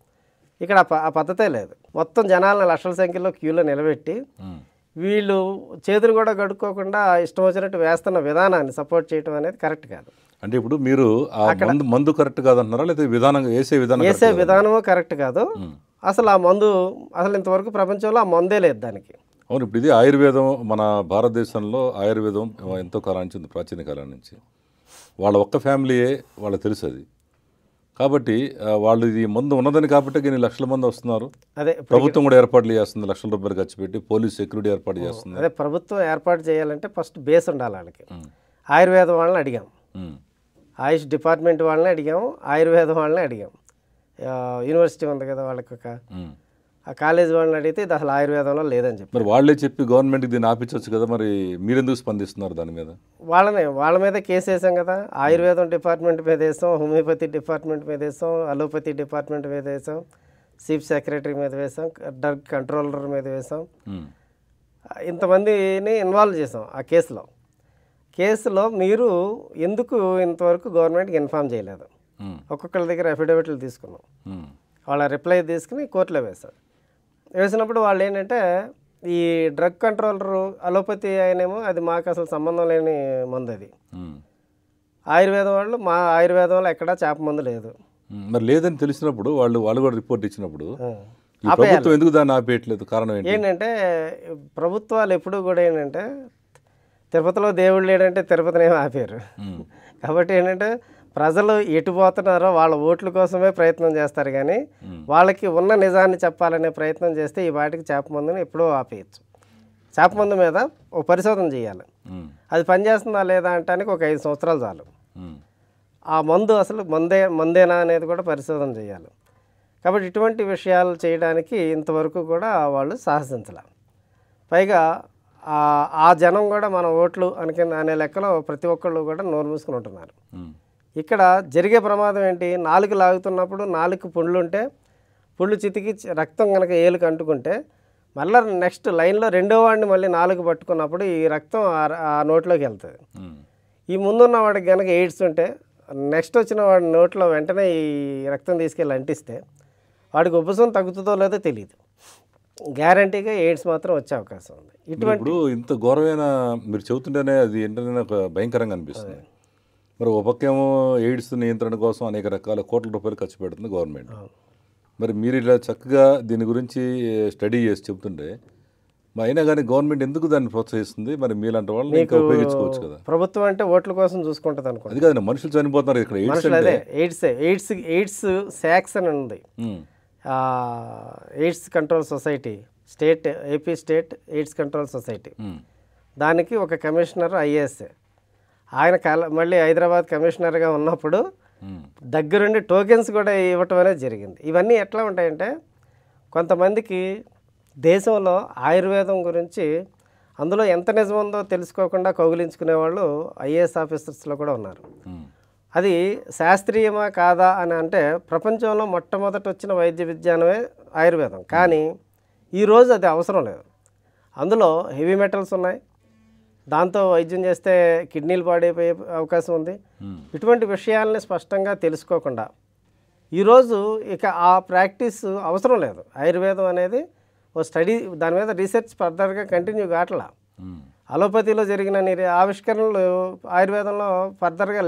Speaker 2: ఇక్కడ ఆ పద్ధతే లేదు. మొత్తం జనాలను లక్షల సంఖ్యలో క్యూలో నిలబెట్టి వీళ్ళు చేతులు కూడా కడుక్కోకుండా ఇష్టం వచ్చినట్టు వేస్తున్న విధానాన్ని సపోర్ట్ చేయడం అనేది కరెక్ట్ కాదు.
Speaker 1: అంటే ఇప్పుడు మీరు మందు కరెక్ట్ కాదంటున్నారా, లేదా విధానం వేసే
Speaker 2: విధానము కరెక్ట్ కాదు. అసలు ఆ మందు అసలు ఇంతవరకు ప్రపంచంలో ఆ మందే లేదు దానికి.
Speaker 1: అవును, ఇప్పుడు ఇది ఆయుర్వేదం, మన భారతదేశంలో ఆయుర్వేదం ఎంతో కాలం నుంచి ఉంది, ప్రాచీన కాలం నుంచి. వాళ్ళ ఒక్క ఫ్యామిలీయే వాళ్ళకి తెలుసు. అది కాబట్టి వాళ్ళు ఇది మందు ఉన్నదని కాబట్టి ఇన్ని లక్షల మంది వస్తున్నారు.
Speaker 2: అదే
Speaker 1: ప్రభుత్వం కూడా ఏర్పాట్లు చేస్తుంది, లక్షల రూపాయలు ఖర్చు పెట్టి పోలీస్ సెక్యూరిటీ ఏర్పాటు చేస్తుంది.
Speaker 2: అదే ప్రభుత్వం ఏర్పాటు చేయాలంటే ఫస్ట్ బేస్ ఉండాలి వాళ్ళకి. ఆయుర్వేదం వాళ్ళని అడిగాం, ఆయుష్ డిపార్ట్మెంట్ వాళ్ళని అడిగాము, ఆయుర్వేదం వాళ్ళని అడిగాం. యూనివర్సిటీ ఉంది కదా వాళ్ళకి ఆ కాలేజ్ వాళ్ళని అడిగితే ఇది అసలు ఆయుర్వేదంలో లేదని చెప్పి.
Speaker 1: మరి వాళ్ళే చెప్పి గవర్నమెంట్కి దీన్ని ఆపించవచ్చు కదా, మరి మీరెందుకు స్పందిస్తున్నారు దాని మీద?
Speaker 2: వాళ్ళ మీద కేసు వేసాం కదా. ఆయుర్వేదం డిపార్ట్మెంట్ మీద వేసాం, హోమియోపతి డిపార్ట్మెంట్ మీద వేసాం, అలోపతి డిపార్ట్మెంట్ మీద వేసాం, చీఫ్ సెక్రటరీ మీద వేసాం, డ్రగ్ కంట్రోలర్ మీద వేసాం. ఇంతమందిని ఇన్వాల్వ్ చేసాం ఆ కేసులో. మీరు ఎందుకు ఇంతవరకు గవర్నమెంట్కి ఇన్ఫామ్ చేయలేదు? ఒక్కొక్కరి దగ్గర అఫిడవిట్లు తీసుకున్నాం, వాళ్ళ రిప్లై తీసుకుని కోర్టులో వేసినప్పుడు వాళ్ళు ఏంటంటే ఈ డ్రగ్ కంట్రోలరు అలోపతి అయినేమో అది మాకు అసలు సంబంధం లేని మందు, అది ఆయుర్వేదం వాళ్ళు మా ఆయుర్వేదంలో ఎక్కడా చేప మందు లేదు.
Speaker 1: మరి లేదని తెలిసినప్పుడు వాళ్ళు కూడా రిపోర్ట్ ఇచ్చినప్పుడు ప్రభుత్వం ఎందుకు దాన్ని ఆపేయట్లేదు? కారణం
Speaker 2: ఏంటంటే ప్రభుత్వాలు ఎప్పుడు కూడా ఏంటంటే తిరుపతిలో దేవుడు లేడంటే తిరుపతిని ఏమి ఆపారు. కాబట్టి ఏంటంటే ప్రజలు ఎటు పోతున్నారో వాళ్ళ ఓట్ల కోసమే ప్రయత్నం చేస్తారు, కానీ వాళ్ళకి ఉన్న నిజాన్ని చెప్పాలనే ప్రయత్నం చేస్తే ఈ వాటికి చేప మందుని ఎప్పుడో ఆపేయచ్చు. చేప మందు మీద ఒక పరిశోధన చేయాలి, అది పనిచేస్తుందా లేదా అంటానికి ఒక 5 సంవత్సరాలు చాలు. ఆ మందు అసలు మందేనా అనేది కూడా పరిశోధన చేయాలి. కాబట్టి ఇటువంటి విషయాలు చేయడానికి ఇంతవరకు కూడా వాళ్ళు సాహసించాలి. పైగా ఆ జనం కూడా మన ఓట్లు అనే లెక్కలో ప్రతి ఒక్కళ్ళు కూడా నోరు మూసుకుని ఉంటున్నారు. ఇక్కడ జరిగే ప్రమాదం ఏంటి? నాలుగు లాగుతున్నప్పుడు 4 పుండ్లు ఉంటే పుండ్లు చితికి రక్తం కనుక ఏలుకు అంటుకుంటే మళ్ళీ నెక్స్ట్ లైన్లో రెండో వాడిని మళ్ళీ 4 పట్టుకున్నప్పుడు ఈ రక్తం ఆ నోట్లోకి వెళ్తుంది. ఈ ముందున్న వాడికి కనుక ఎయిడ్స్ ఉంటే నెక్స్ట్ వచ్చిన వాడి నోట్లో వెంటనే ఈ రక్తం తీసుకెళ్ళి అంటిస్తే వాడికి ఉపశమనం తగ్గుతుందో లేదో తెలియదు. గ్యారంటీగా ఎయిడ్స్ మాత్రం వచ్చే అవకాశం ఉంది.
Speaker 1: ఇప్పుడు ఇంత ఘోరమైన మీరు చెబుతుంటేనే అది ఏంటనే నాకు భయంకరంగా అనిపిస్తుంది. మరి ఒక పక్కేమో ఎయిడ్స్ నియంత్రణ కోసం అనేక రకాల కోట్ల రూపాయలు ఖర్చు పెడుతుంది గవర్నమెంట్. మరి మీరు ఇలా చక్కగా దీని గురించి స్టడీ చేసి చెబుతుంటే అయినా కానీ గవర్నమెంట్ ఎందుకు దాన్ని ప్రోత్సహిస్తుంది? మరి మీలాంటి వాళ్ళు ఇంకా ఉపయోగించుకోవచ్చు కదా.
Speaker 2: ప్రభుత్వం అంటే ఓట్ల కోసం చూసుకుంటుంది అనుకో.
Speaker 1: అది కాదు, మనుషులు చనిపోతున్నారు ఇక్కడ.
Speaker 2: ఎయిడ్స్ శాక్స్ అని ఉంది, AIDS control society, AP state AIDS control society. దానికి ఒక కమిషనర్ ఐఏఎస్, ఆయన మళ్ళీ హైదరాబాద్ కమిషనర్గా ఉన్నప్పుడు దగ్గరుండి టోకెన్స్ కూడా ఇవ్వటం అనేది జరిగింది. ఇవన్నీ ఎట్లా ఉంటాయంటే కొంతమందికి దేశంలో ఆయుర్వేదం గురించి అందులో ఎంత నిజం ఉందో తెలుసుకోకుండా కౌగిలించుకునే వాళ్ళు ఐఏఎస్ ఆఫీసర్స్లో కూడా ఉన్నారు. అది శాస్త్రీయమా కాదా అని అంటే ప్రపంచంలో మొట్టమొదటి వచ్చిన వైద్య విజ్ఞానమే ఆయుర్వేదం, కానీ ఈరోజు అది అవసరం లేదు. అందులో హెవీ మెటల్స్ ఉన్నాయి, దాంతో వైద్యం చేస్తే కిడ్నీలు పాడైపోయే అవకాశం ఉంది. ఇటువంటి విషయాలని స్పష్టంగా తెలుసుకోకుండా ఈరోజు ఇక ఆ ప్రాక్టీస్ అవసరం లేదు. ఆయుర్వేదం అనేది ఓ స్టడీ, దాని మీద రీసెర్చ్ ఫర్దర్గా కంటిన్యూ కావట్లా. అలోపతిలో జరిగిన ఆవిష్కరణలు ఆయుర్వేదంలో ఫర్దర్గా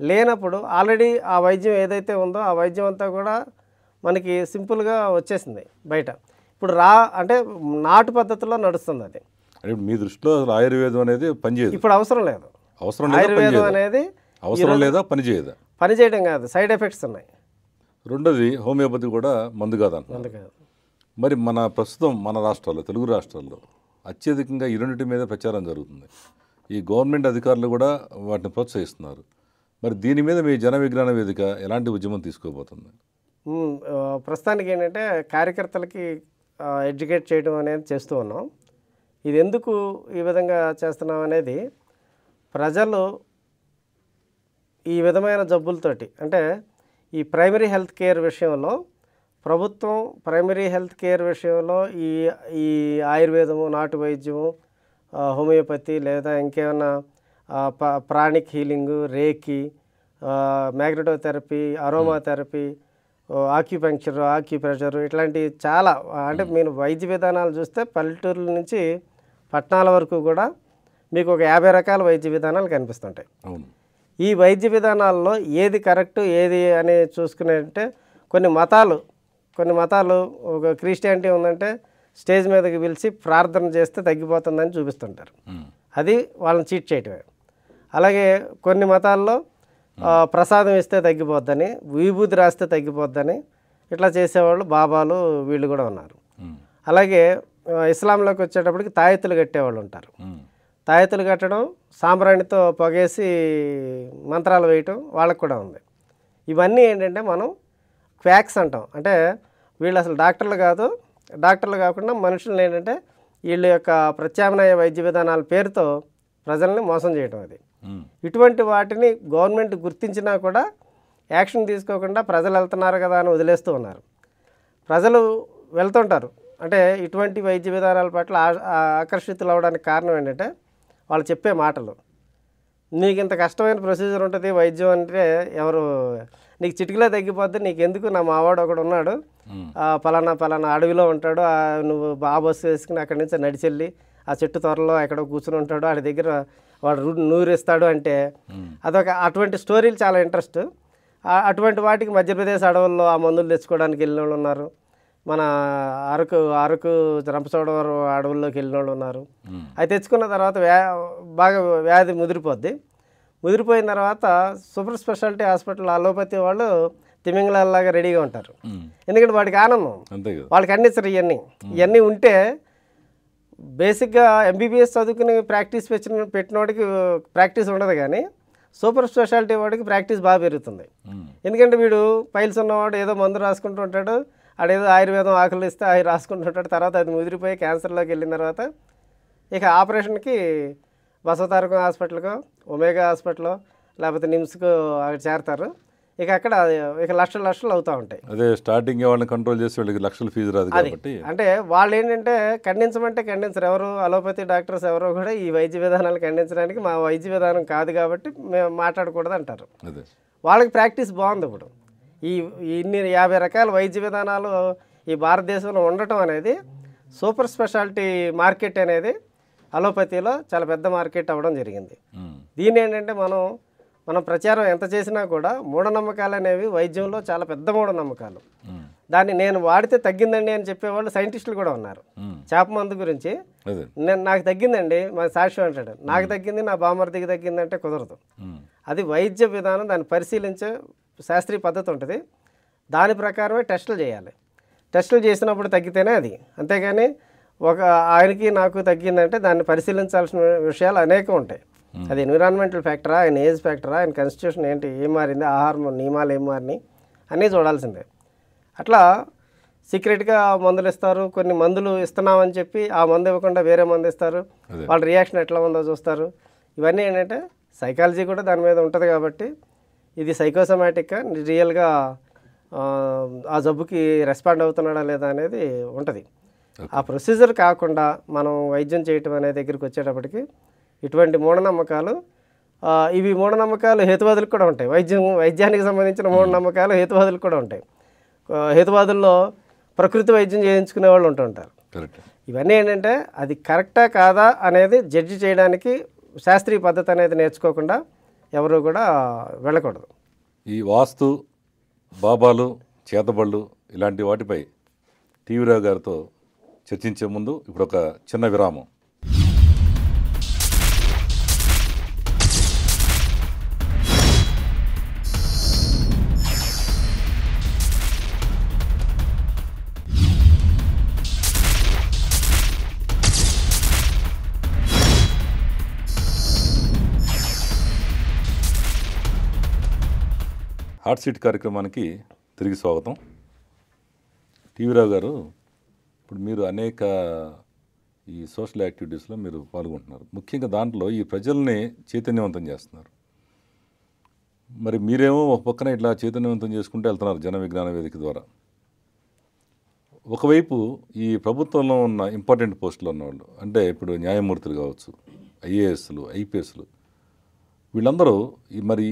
Speaker 2: లేనప్పుడు ఆల్రెడీ ఆ వైద్యం ఏదైతే ఉందో ఆ వైద్యం అంతా కూడా మనకి సింపుల్గా వచ్చేసింది బయట. ఇప్పుడు అంటే నాటు పద్ధతిలో నడుస్తుంది అది.
Speaker 1: మీ దృష్టిలో ఆయుర్వేదం అనేది పనిచేయదు,
Speaker 2: ఇప్పుడు అవసరం లేదు. ఆయుర్వేదం అనేది
Speaker 1: అవసరం లేదా, పనిచేయదా?
Speaker 2: పనిచేయడం కాదు, సైడ్ ఎఫెక్ట్స్ ఉన్నాయి.
Speaker 1: రెండోది హోమియోపతి కూడా మందు కాదు. మరి ప్రస్తుతం మన రాష్ట్రాల్లో, తెలుగు రాష్ట్రాల్లో అత్యధికంగా ఈ రెండింటి మీద ప్రచారం జరుగుతుంది. ఈ గవర్నమెంట్ అధికారులు కూడా వాటిని ప్రోత్సహిస్తున్నారు. మరి దీని మీద మీ జన విజ్ఞాన వేదిక ఎలాంటి ఉద్యమం తీసుకోబోతుంది?
Speaker 2: ప్రస్తుతానికి ఏంటంటే కార్యకర్తలకి ఎడ్యుకేట్ చేయడం అనేది చేస్తూ ఉన్నాం. ఇది ఎందుకు ఈ విధంగా చేస్తున్నాం అనేది, ప్రజలు ఈ విధమైన జబ్బులతోటి అంటే ఈ ప్రైమరీ హెల్త్ కేర్ విషయంలో ప్రభుత్వం ప్రైమరీ హెల్త్ కేర్ విషయంలో ఈ ఆయుర్వేదము, నాటు వైద్యము, హోమియోపతి లేదా ఇంకేమైనా ప్రాణిక్ హీలింగు, రేకి, మ్యాగ్నెటోథెరపీ, అరోమా థెరపీ, ఆక్యుప్రెషర్ ఇట్లాంటి చాలా అంటే మీరు వైద్య విధానాలు చూస్తే పల్లెటూరుల నుంచి పట్టణాల వరకు కూడా మీకు ఒక 50 రకాల వైద్య విధానాలు కనిపిస్తుంటాయి. ఈ వైద్య విధానాల్లో ఏది కరెక్టు ఏది అని చూసుకునేంటే కొన్ని మతాలు ఒక క్రిస్టియానిటీ ఉందంటే స్టేజ్ మీదకి పిలిచి ప్రార్థన చేస్తే తగ్గిపోతుందని చూపిస్తుంటారు. అది వాళ్ళని చీట్ చేయటమే. అలాగే కొన్ని మతాల్లో ప్రసాదం ఇస్తే తగ్గిపోద్దని, విభూతి రాస్తే తగ్గిపోద్దని ఇట్లా చేసేవాళ్ళు బాబాలు వీళ్ళు కూడా ఉన్నారు. అలాగే ఇస్లాంలోకి వచ్చేటప్పటికి తాయెత్తులు కట్టేవాళ్ళు ఉంటారు. తాయెత్తులు కట్టడం, సాంబ్రాణితో పొగేసి మంత్రాలు వేయటం వాళ్ళకు కూడా ఉంది. ఇవన్నీ ఏంటంటే మనం క్వాక్స్ అంటాం. అంటే వీళ్ళు అసలు డాక్టర్లు కాదు, డాక్టర్లు కాకుండా మనుషులను ఏంటంటే వీళ్ళ యొక్క ప్రత్యామ్నాయ వైద్య విధానాల పేరుతో ప్రజల్ని మోసం చేయడం. అది ఇటువంటి వాటిని గవర్నమెంట్ గుర్తించినా కూడా యాక్షన్ తీసుకోకుండా ప్రజలు వెళ్తున్నారు కదా అని వదిలేస్తూ ఉన్నారు. ప్రజలు వెళ్తుంటారు. అంటే ఇటువంటి వైద్య విధానాల పట్ల ఆకర్షితులు అవ్వడానికి కారణం ఏంటంటే వాళ్ళు చెప్పే మాటలు. నీకు ఇంత కష్టమైన ప్రొసీజర్ ఉంటుంది వైద్యం అంటే ఎవరు, నీకు చిటికలో తగ్గిపోద్ది, నీకు ఎందుకు, నా మావాడు ఒకడు ఉన్నాడు పలానా అడవిలో ఉంటాడు, నువ్వు బస్సు వేసుకుని అక్కడి నుంచి నడిచెళ్ళి ఆ చెట్టు త్వరలో ఎక్కడో కూర్చుని ఉంటాడు, వాడి దగ్గర వాడు నూరిస్తాడు అంటే అటువంటి స్టోరీలు చాలా ఇంట్రెస్ట్. అటువంటి వాటికి మధ్యప్రదేశ్ అడవుల్లో ఆ మందులు తెచ్చుకోవడానికి వెళ్ళిన వాళ్ళు ఉన్నారు. మన అరకు రంపచోడవరం అడవుల్లోకి వెళ్ళిన వాళ్ళు ఉన్నారు. అవి తెచ్చుకున్న తర్వాత బాగా వ్యాధి ముదిరిపోయిన తర్వాత సూపర్ స్పెషాలిటీ హాస్పిటల్ అలోపతి వాళ్ళు తిమింగళాల్లాగా రెడీగా ఉంటారు. ఎందుకంటే వాడికి ఆనందం, వాళ్ళకి అందించరు. ఇవన్నీ ఉంటే బేసిక్గా ఎంబీబీఎస్ చదువుకుని ప్రాక్టీస్ పెట్టినోడికి ప్రాక్టీస్ ఉండదు, కానీ సూపర్ స్పెషాలిటీ వాడికి ప్రాక్టీస్ బాగా పెరుగుతుంది. ఎందుకంటే వీడు పైల్స్ ఉన్నవాడు ఏదో మందు రాసుకుంటూ ఉంటాడు, ఆడేదో ఆయుర్వేదం ఆకులు ఇస్తే అవి రాసుకుంటూ ఉంటాడు. తర్వాత అది ముదిరిపోయి క్యాన్సర్లోకి వెళ్ళిన తర్వాత ఇక ఆపరేషన్కి బసవతారకం హాస్పిటల్కో, ఒమేగా హాస్పిటల్లో, లేకపోతే నిమ్స్కో అక్కడ చేరతారు. ఇక అక్కడ ఇక లక్షలు అవుతూ ఉంటాయి.
Speaker 1: అదే స్టార్టింగ్ వాళ్ళని కంట్రోల్ చేసి వాళ్ళకి లక్షల ఫీజు రాదు కాబట్టి,
Speaker 2: అంటే వాళ్ళు ఏంటంటే ఖండించమంటే ఖండించరు. ఎవరు అలోపతి డాక్టర్స్ ఎవరో కూడా ఈ వైద్య విధానాలు ఖండించడానికి మా వైద్య విధానం కాదు కాబట్టి మేము మాట్లాడకూడదు అంటారు. వాళ్ళకి ప్రాక్టీస్ బాగుంది. ఇప్పుడు ఇన్ని 50 రకాల వైద్య విధానాలు ఈ భారతదేశంలో ఉండటం అనేది, సూపర్ స్పెషాలిటీ మార్కెట్ అనేది అలోపతిలో చాలా పెద్ద మార్కెట్ అవ్వడం జరిగింది. దీని ఏంటంటే మనం ప్రచారం ఎంత చేసినా కూడా మూఢనమ్మకాలు అనేవి వైద్యంలో చాలా పెద్ద మూఢనమ్మకాలు. దాన్ని నేను వాడితే తగ్గిందండి అని చెప్పేవాళ్ళు సైంటిస్టులు కూడా ఉన్నారు. చేప మందు గురించి నాకు తగ్గిందండి, మా సాక్ష్యం అంటాడు, నాకు తగ్గింది, నా బామర్దికి తగ్గిందంటే కుదరదు. అది వైద్య విధానం, దాన్ని పరిశీలించే శాస్త్రీయ పద్ధతి ఉంటుంది. దాని ప్రకారమే టెస్టులు చేయాలి. టెస్టులు చేసినప్పుడు తగ్గితేనే అది, అంతేగాని ఆయనకి నాకు తగ్గిందంటే దాన్ని పరిశీలించాల్సిన విషయాలు అనేకం ఉంటాయి. అది ఎన్విరాన్మెంటల్ ఫ్యాక్టరా, ఆయన ఏజ్ ఫ్యాక్టరా, ఆయన కాన్స్టిట్యూషన్ ఏంటి, ఏం మారింది, ఆహారం నియమాలు ఏం మారినాయి అన్నీ చూడాల్సిందే. అట్లా సీక్రెట్గా మందులు ఇస్తారు. కొన్ని మందులు ఇస్తున్నామని చెప్పి ఆ మందు ఇవ్వకుండా వేరే మందు ఇస్తారు. వాళ్ళ రియాక్షన్ ఎట్లా ఉందో చూస్తారు. ఇవన్నీ ఏంటంటే సైకాలజీ కూడా దాని మీద ఉంటుంది కాబట్టి ఇది సైకోసమాటిక్గా రియల్గా ఆ జబ్బుకి రెస్పాండ్ అవుతున్నాడా లేదా అనేది ఉంటుంది. ఆ ప్రొసీజర్ కాకుండా మనం వైద్యం చేయటం అనే దగ్గరికి వచ్చేటప్పటికి ఇటువంటి మూఢనమ్మకాలు, ఇవి మూఢనమ్మకాలు హేతువాదులకు కూడా ఉంటాయి. వైద్యానికి సంబంధించిన మూఢనమ్మకాలు హేతువాదులకు కూడా ఉంటాయి. హేతువాదుల్లో ప్రకృతి వైద్యం చేయించుకునే వాళ్ళు ఉంటుంటారు. ఇవన్నీ ఏంటంటే అది కరెక్టా కాదా అనేది జడ్జి చేయడానికి శాస్త్రీయ పద్ధతి అనేది నేర్చుకోకుండా ఎవరు కూడా వెళ్ళకూడదు.
Speaker 1: ఈ వాస్తు, బాబాలు, చేతబళ్ళు ఇలాంటి వాటిపై టీవీ రావు గారితో చర్చించే ముందు ఇప్పుడు ఒక చిన్న విరామం. హాట్ సీట్ కార్యక్రమానికి తిరిగి స్వాగతం. టీవీ రావు గారు, ఇప్పుడు మీరు అనేక ఈ సోషల్ యాక్టివిటీస్లో మీరు పాల్గొంటున్నారు. ముఖ్యంగా దాంట్లో ఈ ప్రజల్ని చైతన్యవంతం చేస్తున్నారు. మరి మీరేమో ఒక పక్కన ఇట్లా చైతన్యవంతం చేసుకుంటూ వెళ్తున్నారు జన విజ్ఞాన వేదిక ద్వారా. ఒకవైపు ఈ ప్రభుత్వంలో ఉన్న ఇంపార్టెంట్ పోస్టులు ఉన్నవాళ్ళు, అంటే ఇప్పుడు న్యాయమూర్తులు కావచ్చు, ఐఏఎస్లు, ఐపీఎస్లు, వీళ్ళందరూ మరి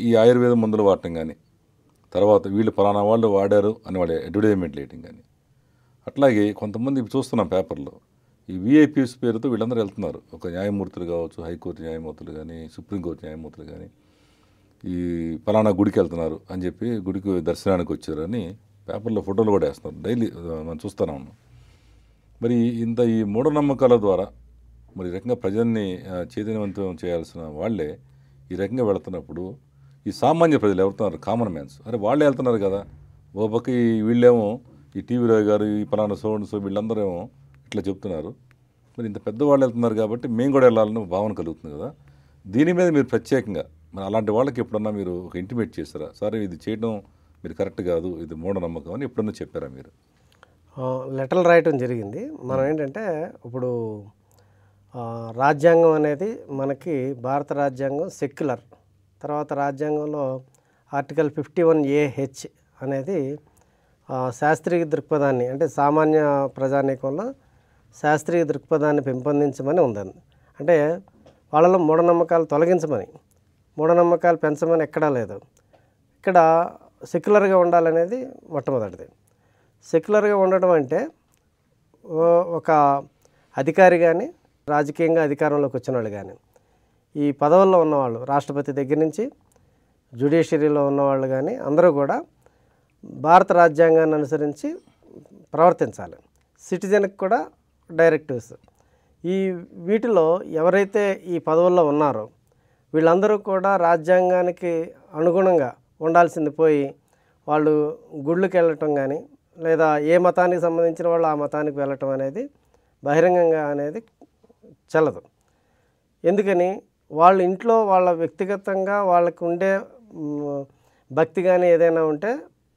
Speaker 1: ఈ ఆయుర్వేద మందులు వాడటం కానీ, తర్వాత వీళ్ళు ఫలానా వాళ్ళు వాడారు అని వాళ్ళ అడ్వర్టైజ్మెంట్లు వేయటం కానీ, అట్లాగే కొంతమంది చూస్తున్నాం పేపర్లో ఈ విఐపీస్ పేరుతో వీళ్ళందరూ వెళ్తున్నారు. ఒక న్యాయమూర్తులు కావచ్చు, హైకోర్టు న్యాయమూర్తులు కానీ, సుప్రీంకోర్టు న్యాయమూర్తులు కానీ, ఈ ఫలానా గుడికి వెళ్తున్నారు అని చెప్పి గుడికి దర్శనానికి వచ్చారు అని పేపర్లో ఫోటోలు కూడా వేస్తున్నారు. డైలీ మనం చూస్తూనే ఉన్నాం. మరి ఈ మూఢనమ్మకాల ద్వారా మరి ఈ రకంగా ప్రజల్ని చైతన్యవంతం చేయాల్సిన వాళ్ళే ఈ రకంగా వెళుతున్నప్పుడు ఈ సామాన్య ప్రజలు ఎవరుతున్నారు, కామన్ మ్యాన్స్, అరే వాళ్ళే వెళ్తున్నారు కదా. ఓ పక్క వీళ్ళేమో ఈ టీవీ రావు గారు, ఈ పలానా సో వీళ్ళందరూ ఏమో ఇట్లా చెప్తున్నారు. మరి ఇంత పెద్దవాళ్ళు వెళ్తున్నారు కాబట్టి మేము కూడా వెళ్ళాలని భావన కలుగుతుంది కదా. దీని మీద మీరు ప్రత్యేకంగా మరి అలాంటి వాళ్ళకి ఎప్పుడన్నా మీరు ఒక ఇంటిమేట్ చేస్తారా, సరే ఇది చేయడం మీరు కరెక్ట్ కాదు, ఇది మూఢనమ్మకం అని ఎప్పుడన్నా చెప్పారా మీరు?
Speaker 2: లెటర్లు రాయటం జరిగింది. మనం ఏంటంటే ఇప్పుడు రాజ్యాంగం అనేది మనకి భారత రాజ్యాంగం సెక్యులర్. తర్వాత రాజ్యాంగంలో ఆర్టికల్ 51AH అనేది శాస్త్రీయ దృక్పథాన్ని, అంటే సామాన్య ప్రజానీకంలో శాస్త్రీయ దృక్పథాన్ని పెంపొందించమని ఉందండి. అంటే వాళ్ళలో మూఢనమ్మకాలు తొలగించమని, మూఢనమ్మకాలు పెంచమని ఎక్కడా లేదు. ఇక్కడ సెక్యులర్గా ఉండాలనేది మొట్టమొదటిది. సెక్యులర్గా ఉండడం అంటే ఒక అధికారి కానీ, రాజకీయంగా అధికారంలోకి వచ్చిన వాళ్ళు కానీ, ఈ పదవుల్లో ఉన్నవాళ్ళు, రాష్ట్రపతి దగ్గర నుంచి జ్యుడిషియరీలో ఉన్నవాళ్ళు కానీ అందరూ కూడా భారత రాజ్యాంగాన్ని అనుసరించి ప్రవర్తించాలి. సిటిజన్కి కూడా డైరెక్టివ్స్. వీటిలో ఎవరైతే ఈ పదవుల్లో ఉన్నారో వీళ్ళందరూ కూడా రాజ్యాంగానికి అనుగుణంగా ఉండాల్సింది పోయి వాళ్ళు గుళ్ళకి వెళ్ళటం కానీ, లేదా ఏ మతానికి సంబంధించిన వాళ్ళు ఆ మతానికి వెళ్ళటం అనేది బహిరంగంగా అనేది చెల్లదు. ఎందుకని వాళ్ళ ఇంట్లో వాళ్ళ వ్యక్తిగతంగా వాళ్ళకు ఉండే భక్తి కానీ ఏదైనా ఉంటే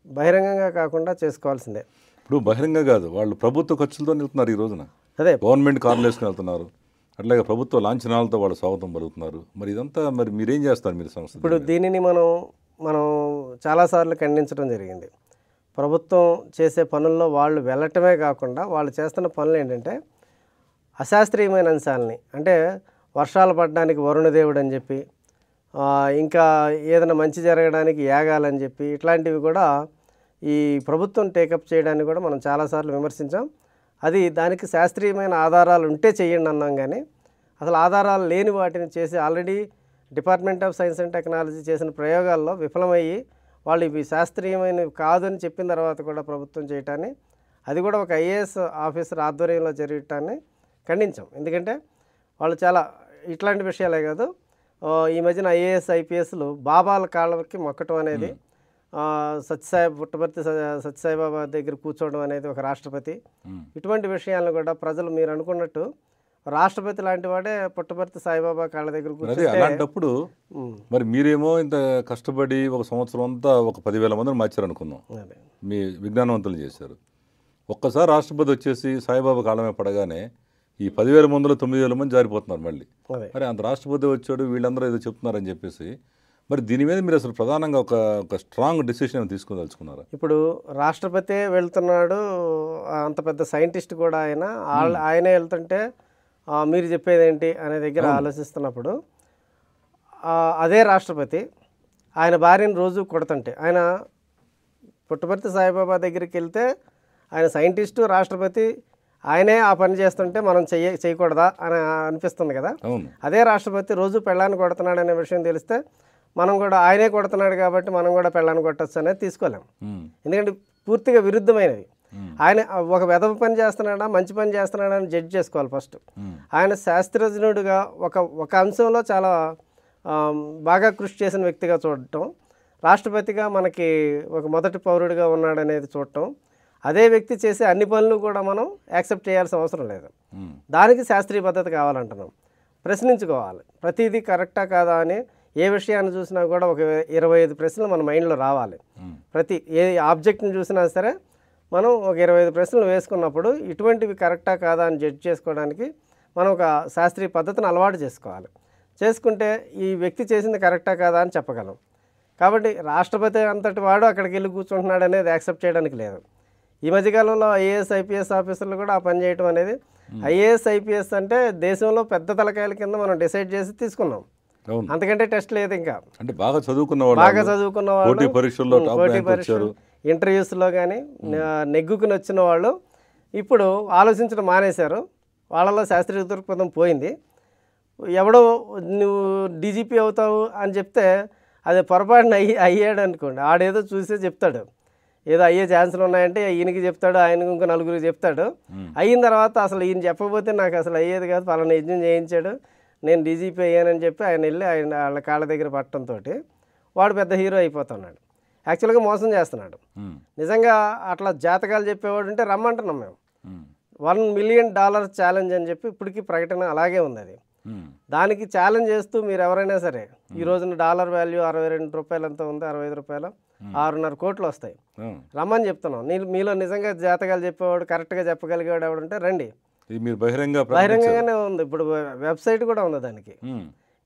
Speaker 2: బహిరంగంగా కాకుండా చేసుకోవాల్సిందే.
Speaker 1: ఇప్పుడు బహిరంగ కాదు, వాళ్ళు ప్రభుత్వ ఖర్చులతో వెళ్తున్నారు. ఈ రోజున
Speaker 2: అదే
Speaker 1: గవర్నమెంట్ కార్లు వేసుకుని వెళ్తున్నారు, అట్లాగే ప్రభుత్వ లాంఛనాలతో వాళ్ళు స్వాగతం పలుకుతున్నారు. మరి ఇదంతా మరి మీరేం చేస్తారు మీరు సంస్థ?
Speaker 2: ఇప్పుడు దీనిని మనం చాలాసార్లు ఖండించడం జరిగింది. ప్రభుత్వం చేసే పనుల్లో వాళ్ళు వెళ్ళటమే కాకుండా వాళ్ళు చేస్తున్న పనులు ఏంటంటే అశాస్త్రీయమైన అంశాలని, అంటే వర్షాలు పడడానికి వరుణదేవుడు అని చెప్పి, ఇంకా ఏదైనా మంచి జరగడానికి యాగాలని చెప్పి, ఇట్లాంటివి కూడా ఈ ప్రభుత్వం టేకప్ చేయడానికి కూడా మనం చాలాసార్లు విమర్శించాం. అది దానికి శాస్త్రీయమైన ఆధారాలు ఉంటే చేయండి అన్నాం. కానీ అసలు ఆధారాలు లేని వాటిని చేసి already department of science and technology చేసిన ప్రయోగాల్లో విఫలమయ్యి వాళ్ళు ఇవి శాస్త్రీయమైనవి కాదని చెప్పిన తర్వాత కూడా ప్రభుత్వం చేయటాన్ని, అది కూడా ఒక ఐఏఎస్ ఆఫీసర్ ఆధ్వర్యంలో జరగటాన్ని ఖండించాం. ఎందుకంటే వాళ్ళు చాలా ఇట్లాంటి విషయాలే కాదు, ఈ మధ్యన ఐఏఎస్ ఐపీఎస్లు బాబాల కాళ్ళకి మొక్కటం అనేది, పుట్టపర్తి సత్యసాయిబాబా దగ్గర కూర్చోవడం అనేది ఒక రాష్ట్రపతి, ఇటువంటి విషయాలను కూడా ప్రజలు మీరు అనుకున్నట్టు రాష్ట్రపతి లాంటి వాడే పుట్టపర్తి సాయిబాబా కాళ్ళ దగ్గర కూర్చొని,
Speaker 1: అలాంటప్పుడు మరి మీరేమో ఇంత కష్టపడి ఒక సంవత్సరం అంతా ఒక 10,000 మందిని మార్చారు అనుకుందాం, మీ విజ్ఞానవంతులు చేశారు. ఒక్కసారి రాష్ట్రపతి వచ్చేసి సాయిబాబా కాళ్ళమే పడగానే ఈ 10,000 మందిలో 9,000 మంది జారిపోతున్నారు మళ్ళీ. మరి అంత రాష్ట్రపతి వచ్చాడు, వీళ్ళందరూ ఏదో చెప్తున్నారని చెప్పేసి, మరి దీని మీద మీరు అసలు ప్రధానంగా ఒక స్ట్రాంగ్ డిసిషన్ తీసుకోదలుచుకున్నారా?
Speaker 2: ఇప్పుడు రాష్ట్రపతి వెళ్తున్నాడు, అంత పెద్ద సైంటిస్ట్ కూడా ఆయనే వెళ్తుంటే మీరు చెప్పేది ఏంటి అనే దగ్గర ఆలోచిస్తున్నప్పుడు, అదే రాష్ట్రపతి ఆయన భార్యను రోజు కొడుతుంటే, ఆయన పుట్టపర్తి సాయిబాబా దగ్గరికి వెళ్తే ఆయన సైంటిస్టు రాష్ట్రపతి ఆయనే ఆ పని చేస్తుంటే మనం చేయకూడదా అని అనిపిస్తుంది కదా. అదే రాష్ట్రపతి రోజు పెళ్ళాన్ని కొడుతున్నాడు అనే విషయం తెలిస్తే మనం కూడా ఆయనే కొడుతున్నాడు కాబట్టి మనం కూడా పెళ్ళాన్ని కొట్టచ్చు అనేది తీసుకోలేం. ఎందుకంటే పూర్తిగా విరుద్ధమైనవి. ఆయన ఒక వెధవ పని చేస్తున్నాడా మంచి పని చేస్తున్నాడా అని జడ్జ్ చేసుకోవాలి ఫస్ట్. ఆయన శాస్త్రజ్ఞుడిగా ఒక అంశంలో చాలా బాగా కృషి చేసిన వ్యక్తిగా చూడటం, రాష్ట్రపతిగా మనకి ఒక మొదటి పౌరుడిగా ఉన్నాడనేది చూడటం, అదే వ్యక్తి చేసే అన్ని పనులు కూడా మనం యాక్సెప్ట్ చేయాల్సిన అవసరం లేదు. దానికి శాస్త్రీయ పద్ధతి కావాలంటున్నాం. ప్రశ్నించుకోవాలి, ప్రతిదీ కరెక్టా కాదా అని ఏ విషయాన్ని చూసినా కూడా ఒక 25 ప్రశ్నలు మన మైండ్లో రావాలి. ఏ ఆబ్జెక్ట్ని చూసినా సరే మనం ఒక 25 ప్రశ్నలు వేసుకున్నప్పుడు ఇటువంటివి కరెక్టా కాదా అని జడ్జ్ చేసుకోవడానికి మనం ఒక శాస్త్రీయ పద్ధతిని అలవాటు చేసుకోవాలి. చేసుకుంటే ఈ వ్యక్తి చేసింది కరెక్టా కాదా అని చెప్పగలం. కాబట్టి రాష్ట్రపతి అంతటి వాడు అక్కడికి వెళ్ళి కూర్చుంటున్నాడు అనేది యాక్సెప్ట్ చేయడానికి లేదు. ఈ మధ్యకాలంలో ఐఏఎస్ ఐపీఎస్ ఆఫీసర్లు కూడా ఆ పని చేయడం అనేది, ఐఏఎస్ ఐపీఎస్ అంటే దేశంలో పెద్ద తలకాయల కింద మనం డిసైడ్ చేసి తీసుకున్నాం. అంతకంటే టెస్ట్ లేదు. ఇంకా అంటే బాగా చదువుకున్న వాళ్ళు పోటీ పరీక్షలు ఇంటర్వ్యూస్లో కానీ నెగ్గుకుని వచ్చిన వాళ్ళు ఇప్పుడు ఆలోచించడం మానేశారు. వాళ్ళలో శాస్త్రీయ దృక్పథం పోయింది. ఎవడో నువ్వు డీజీపీ అవుతావు అని చెప్తే అది పొరపాటున అయ్యాడు అనుకోండి, ఆడేదో చూసే చెప్తాడు, ఏదో అయ్యే ఛాన్సులు ఉన్నాయంటే ఈయనకి చెప్తాడు, ఆయనకు ఇంకో నలుగురికి చెప్తాడు. అయిన తర్వాత అసలు ఈయన చెప్పకపోతే నాకు అసలు అయ్యేది కాదు, పలానా యజ్ఞం చేయించాడు, నేను డీజీపీ అయ్యానని చెప్పి ఆయన వెళ్ళి వాళ్ళ కాళ్ళ దగ్గర పట్టడంతో వాడు పెద్ద హీరో అయిపోతున్నాడు. యాక్చువల్గా మోసం చేస్తున్నాడు. నిజంగా అట్లా జాతకాలు చెప్పేవాడు ఉంటే రమ్మంటున్నాం మేము. $1 మిలియన్ ఛాలెంజ్ అని చెప్పి ఇప్పటికీ ప్రకటన అలాగే ఉంది. అది దానికి ఛాలెంజ్ చేస్తూ మీరు ఎవరైనా సరే ఈ రోజున డాలర్ వాల్యూ ₹62 ఎంత ఉంది, ₹65, 6.5 కోట్లు వస్తాయి. రమ్మని చెప్తున్నాం. మీలో నిజంగా జాతకాలు చెప్పేవాడు కరెక్ట్గా చెప్పగలిగేవాడు ఎవడంటే రండి.
Speaker 1: మీరు
Speaker 2: బహిరంగంగానే ఉంది. ఇప్పుడు వెబ్సైట్ కూడా ఉంది దానికి.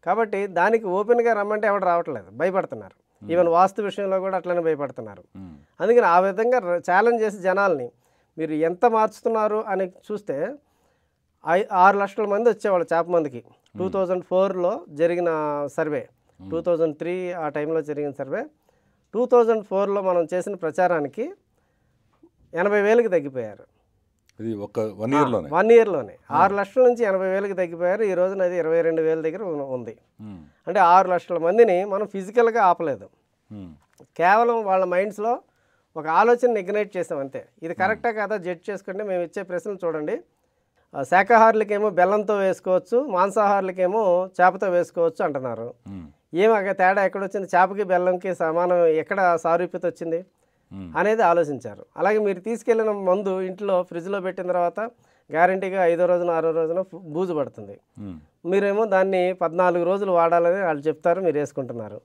Speaker 2: కాబట్టి దానికి ఓపెన్గా రమ్మంటే ఎవడు రావట్లేదు, భయపడుతున్నారు. ఈవెన్ వాస్తు విషయంలో కూడా అట్లనే భయపడుతున్నారు. అందుకని ఆ విధంగా ఛాలెంజ్ చేసి జనాల్ని మీరు ఎంత మార్చుతున్నారు అని చూస్తే 6 లక్షల మంది వచ్చేవాళ్ళు చేప మందికి 2004లో జరిగిన సర్వే, 2003 ఆ టైంలో జరిగిన సర్వే. 2004లో మనం చేసిన ప్రచారానికి 80,000కి తగ్గిపోయారు.
Speaker 1: ఇది ఒక 1 ఇయర్లోనే
Speaker 2: 1 ఇయర్లోనే 6 లక్షల నుంచి 80,000కి తగ్గిపోయారు. ఈ రోజున అది 22,000 దగ్గర ఉంది. అంటే 6 లక్షల మందిని మనం ఫిజికల్గా ఆపలేదు, కేవలం వాళ్ళ మైండ్స్లో ఒక ఆలోచన ఇగ్నైట్ చేసాం అంతే. ఇది కరెక్టా కాదా జడ్జ్ చేసుకుంటే మేము ఇచ్చే ప్రశ్నలు చూడండి. శాకాహారులకేమో బెల్లంతో వేసుకోవచ్చు, మాంసాహారులకేమో చేపతో వేసుకోవచ్చు అంటున్నారు. ఏమగా తేడా ఎక్కడొచ్చింది? చేపకి బెల్లంకి సమానం ఎక్కడ సారూప్యత వచ్చింది అనేది ఆలోచించారు. అలాగే మీరు తీసుకెళ్ళిన మందు ఇంట్లో ఫ్రిడ్జ్లో పెట్టిన తర్వాత గ్యారంటీగా 5వ రోజున 6వ రోజున బూజు పడుతుంది. మీరేమో దాన్ని 14 రోజులు వాడాలని వాళ్ళు చెప్తారు, మీరు వేసుకుంటున్నారు.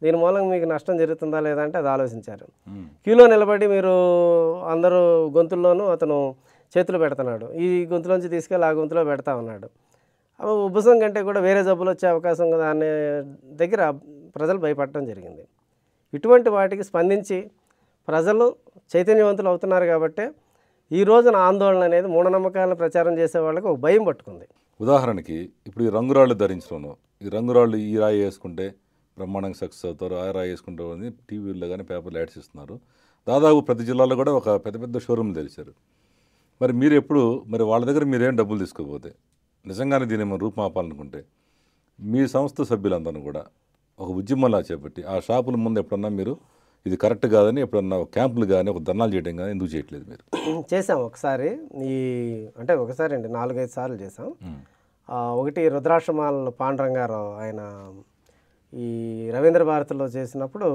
Speaker 2: దీని మూలంగా మీకు నష్టం జరుగుతుందా లేదా అంటే అది ఆలోచించారు. క్యూలో నిలబడి మీరు అందరూ గొంతుల్లోనూ అతను చేతులు పెడుతున్నాడు, ఈ గొంతులోంచి తీసుకెళ్ళి ఆ గొంతులో పెడతా ఉన్నాడు. ఉబ్బసం కంటే కూడా వేరే జబ్బులు వచ్చే అవకాశం కదా అనే దగ్గర ప్రజలు భయపడటం జరిగింది. ఇటువంటి వాటికి స్పందించి ప్రజలు చైతన్యవంతులు అవుతున్నారు కాబట్టి ఈ రోజున ఆందోళన అనేది మూఢనమ్మకాలను ప్రచారం చేసే వాళ్ళకి ఒక భయం పట్టుకుంది.
Speaker 1: ఉదాహరణకి ఇప్పుడు ఈ రంగురాళ్ళు ధరించడంలో, ఈ రంగురాళ్ళు ఈ రాయి వేసుకుంటే బ్రహ్మాండంగా సక్సెస్ అవుతారు, ఆ రాయి వేసుకుంటే అని టీవీల్లో కానీ పేపర్లు యాడ్స్ ఇస్తున్నారు. దాదాపు ప్రతి జిల్లాలో కూడా ఒక పెద్ద పెద్ద షోరూమ్ తెలిసారు. మరి మీరు ఎప్పుడు మరి వాళ్ళ దగ్గర మీరేం డబ్బులు తీసుకోకపోతే నిజంగానే దీని ఏమైనా రూపుమాపాలనుకుంటే మీ సంస్థ సభ్యులందరూ కూడా ఒక ఉద్యమంలా చేపట్టి ఆ షాపుల ముందు ఎప్పుడన్నా మీరు ఇది కరెక్ట్ కాదని ఎప్పుడన్నా క్యాంపులు కానీ ఒక ధర్నాలు చేయడం కానీ ఎందుకు చేయట్లేదు? మీరు
Speaker 2: చేసాం ఒకసారి, అంటే ఒకసారి అండి 4-5 సార్లు చేసాం. ఒకటి రుద్రాక్షమాల పాండురంగారావు ఆయన ఈ రవీంద్ర భారతిలో చేసినప్పుడు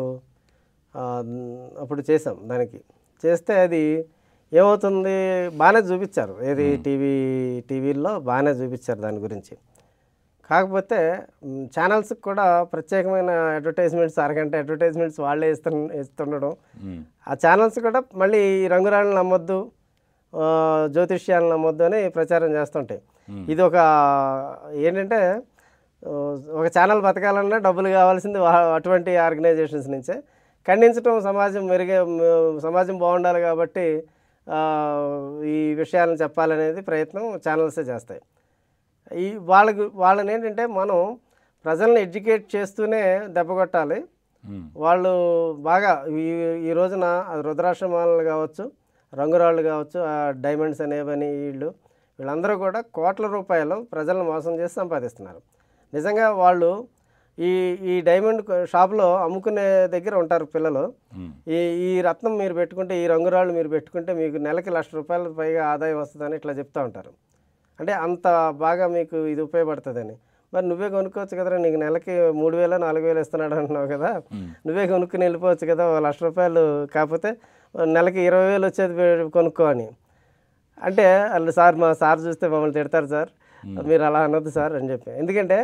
Speaker 2: అప్పుడు చేసాం. దానికి చేస్తే అది ఏమవుతుంది బాగానే చూపించారు, ఏది టీవీల్లో బాగానే చూపించారు దాని గురించి. కాకపోతే ఛానల్స్కి కూడా ప్రత్యేకమైన అడ్వర్టైజ్మెంట్స్, అరగంట అడ్వర్టైజ్మెంట్స్ వాళ్ళే ఇస్తుండడం. ఆ ఛానల్స్ కూడా మళ్ళీ రంగురాళ్ళని నమ్మొద్దు, జ్యోతిష్యాలను నమ్మొద్దు అని ప్రచారం చేస్తుంటాయి. ఇది ఒక ఏంటంటే ఒక ఛానల్ బతకాలన్నా డబ్బులు కావాల్సింది అటువంటి ఆర్గనైజేషన్స్ నుంచే. ఖండించడం సమాజం బాగుండాలి కాబట్టి ఈ విషయాలను చెప్పాలనేది ప్రయత్నం ఛానల్సే చేస్తాయి. వాళ్ళని ఏంటంటే మనం ప్రజల్ని ఎడ్యుకేట్ చేస్తూనే దెబ్బకొట్టాలి. వాళ్ళు బాగా ఈ రోజున రుద్రాక్షమాలలు కావచ్చు, రంగురాళ్ళు కావచ్చు, డైమండ్స్ అనేవని వీళ్ళందరూ కూడా కోట్ల రూపాయలు ప్రజలను మోసం చేసి సంపాదిస్తున్నారు. నిజంగా వాళ్ళు ఈ డైమండ్ షాప్లో అమ్ముకునే దగ్గర ఉంటారు పిల్లలు. ఈ రత్నం మీరు పెట్టుకుంటే, ఈ రంగురాళ్ళు మీరు పెట్టుకుంటే మీకు నెలకి ₹1,00,000 పైగా ఆదాయం వస్తుందని ఇట్లా చెప్తూ ఉంటారు. అంటే అంత బాగా మీకు ఇది ఉపయోగపడుతుందని. మరి నువ్వే కొనుక్కోవచ్చు కదరా, నీకు నెలకి 3,000 4,000 ఇస్తున్నాడు అంటున్నావు కదా, నువ్వే కొనుక్కుని వెళ్ళిపోవచ్చు కదా, ₹1,00,000 కాకపోతే నెలకి 20,000 వచ్చేది కొనుక్కో అని అంటే వాళ్ళు సార్ మా సార్ చూస్తే మమ్మల్ని తిడతారు సార్, మీరు అలా అనొద్దు సార్ అని చెప్పి. ఎందుకంటే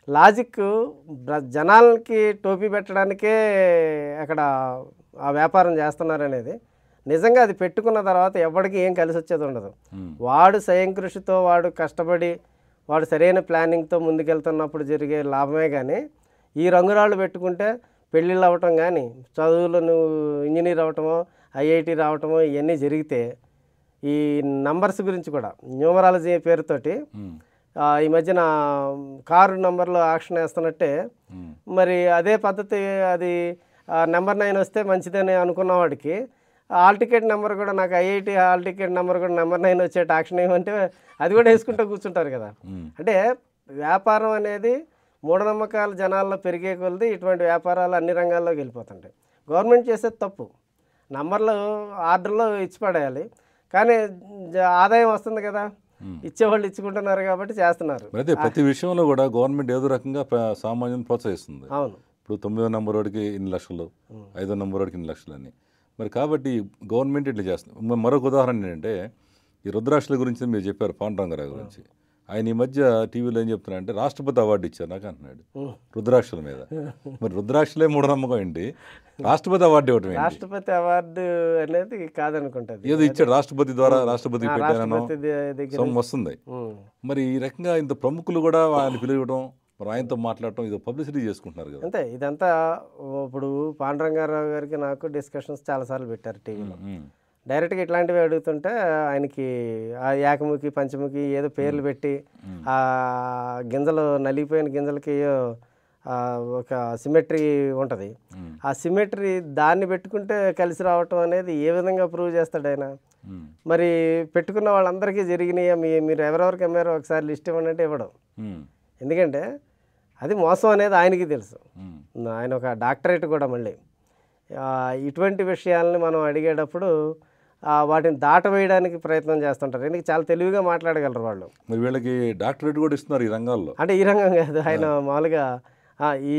Speaker 2: లాజిక్ జనాలకి టోపీ పెట్టడానికే అక్కడ ఆ వ్యాపారం చేస్తున్నారనేది నిజంగా అది పెట్టుకున్న తర్వాత ఎవరికి ఏం కలిసి వచ్చేది ఉండదు. వాడు స్వయం కృషితో వాడు కష్టపడి వాడు సరైన ప్లానింగ్తో ముందుకెళ్తున్నప్పుడు జరిగే లాభమే కానీ ఈ రంగురాళ్ళు పెట్టుకుంటే పెళ్ళిళ్ళు అవ్వటం కానీ చదువులో నువ్వు ఇంజనీర్ అవ్వటమో ఐఐటి రావటమో ఇవన్నీ జరిగితే ఈ నంబర్స్ గురించి కూడా న్యూమరాలజీ పేరుతోటి ఈ మధ్యన కారు నంబర్లో ఆక్షన్ వేస్తున్నట్టే మరి అదే పద్ధతి అది నెంబర్ 9 వస్తే మంచిదని అనుకున్న వాడికి హాల్ టికెట్ నెంబర్ కూడా నాకు ఐఐటి హాల్ టికెట్ నెంబర్ కూడా నెంబర్ 9 వచ్చేట ఆక్షన్ ఏమంటే అది కూడా వేసుకుంటూ కూర్చుంటారు కదా. అంటే వ్యాపారం అనేది మూఢనమ్మకాలు జనాల్లో పెరిగే కొలది ఇటువంటి వ్యాపారాలు అన్ని రంగాల్లోకి వెళ్ళిపోతుంటాయి. గవర్నమెంట్ చేసేది తప్పు, నంబర్లు ఆర్డర్లో ఇచ్చి పడేయాలి, కానీ ఆదాయం వస్తుంది కదా, ఇచ్చేవాళ్ళు ఇచ్చుకుంటున్నారు కాబట్టి చేస్తున్నారు.
Speaker 1: అదే ప్రతి విషయంలో కూడా గవర్నమెంట్ ఏదో రకంగా సామాన్యులను ప్రోత్సహిస్తుంది.
Speaker 2: అవును,
Speaker 1: ఇప్పుడు 9వ నంబర్ వాడికి ఇన్ని లక్షలు, 5వ నంబర్ వాడికి ఇన్ని లక్షలు అని. మరి కాబట్టి గవర్నమెంట్ ఇట్లా చేస్తుంది. మరొక ఉదాహరణ ఏంటంటే ఈ రుద్రాక్షల గురించి మీరు చెప్పారు, పాండురంగారావు గురించి. ఆయన ఈ మధ్య టీవీలో ఏం చెప్తున్నారంటే రాష్ట్రపతి అవార్డు ఇచ్చారు నాకు అంటున్నాడు రుద్రాక్షల మీద. మరి రుద్రాక్షలే మూఢనమ్మకం ఏంటి, రాష్ట్రపతి అవార్డు ఇవ్వటం ఏంటి?
Speaker 2: రాష్ట్రపతి అవార్డు అనేది కాదనుకుంటుంది,
Speaker 1: ఏదో ఇచ్చాడు రాష్ట్రపతి ద్వారా, రాష్ట్రపతి పెట్టానో
Speaker 2: దగ్గర
Speaker 1: సొమ్ము వస్తుంది. మరి ఈ రకంగా ఇంత ప్రముఖులు కూడా ఆయన పిలవడం, మరి ఆయనతో మాట్లాడటం, ఇది పబ్లిసిటీ చేసుకుంటున్నారు కదా.
Speaker 2: అంతే. ఇదంతా ఇప్పుడు పాండురంగారావు గారికి నాకు డిస్కషన్స్ చాలాసార్లు పెట్టారు టీవీలో. డైరెక్ట్గా ఇట్లాంటివి అడుగుతుంటే ఆయనకి ఆ ఏకముఖి పంచముఖి ఏదో పేర్లు పెట్టి ఆ గింజలు నలిగిపోయిన గింజలకి ఒక సిమెట్రీ ఉంటుంది. ఆ సిమెట్రీ దాన్ని పెట్టుకుంటే కలిసి రావటం అనేది ఏ విధంగా ప్రూవ్ చేస్తాడు ఆయన? మరి పెట్టుకున్న వాళ్ళందరికీ జరిగినాయా, మీరు ఎవరెవరికి అమ్మారో ఒకసారి లిస్ట్ ఇవ్వండి అంటే ఇవ్వడం. ఎందుకంటే అది మోసం అనేది ఆయనకి తెలుసు. ఆయన ఒక డాక్టరేట్ కూడా. మళ్ళీ ఇటువంటి విషయాలని మనం అడిగేటప్పుడు వాటిని దాటవేయడానికి ప్రయత్నం చేస్తుంటారు. ఎందుకు చాలా తెలివిగా మాట్లాడగలరు వాళ్ళు.
Speaker 1: మరి వీళ్ళకి డాక్టరేట్ కూడా ఇస్తున్నారు ఈ రంగాల్లో.
Speaker 2: అంటే ఈ రంగం కాదు, ఆయన మామూలుగా ఈ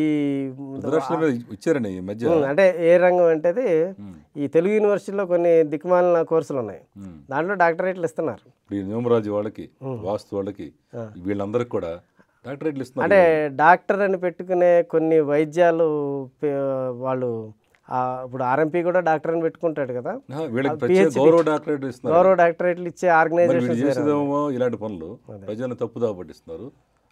Speaker 1: ఇచ్చారండి ఈ మధ్య.
Speaker 2: అంటే ఏ రంగం అంటే ఈ తెలుగు యూనివర్సిటీలో కొన్ని దిక్కుమాలిన కోర్సులు ఉన్నాయి, దాంట్లో డాక్టరేట్లు ఇస్తున్నారు.
Speaker 1: ఇప్పుడు న్యూమరాజీ వాళ్ళకి, వాస్తు వాళ్ళకి, వీళ్ళందరికీ కూడా డాక్టరేట్లు ఇస్తున్నారు.
Speaker 2: అంటే డాక్టర్ అని పెట్టుకునే కొన్ని వైద్యాలు వాళ్ళు ఇప్పుడు ఆర్ఎంపీ కూడా డాక్టర్ అని పెట్టుకుంటాడు కదా,
Speaker 1: గౌరవ
Speaker 2: డాక్టరేట్లు ఇచ్చే ఆర్గనైజేషన్
Speaker 1: ఇలాంటి పనులు ప్రజలను తప్పుదావ పట్టిస్తున్నారు.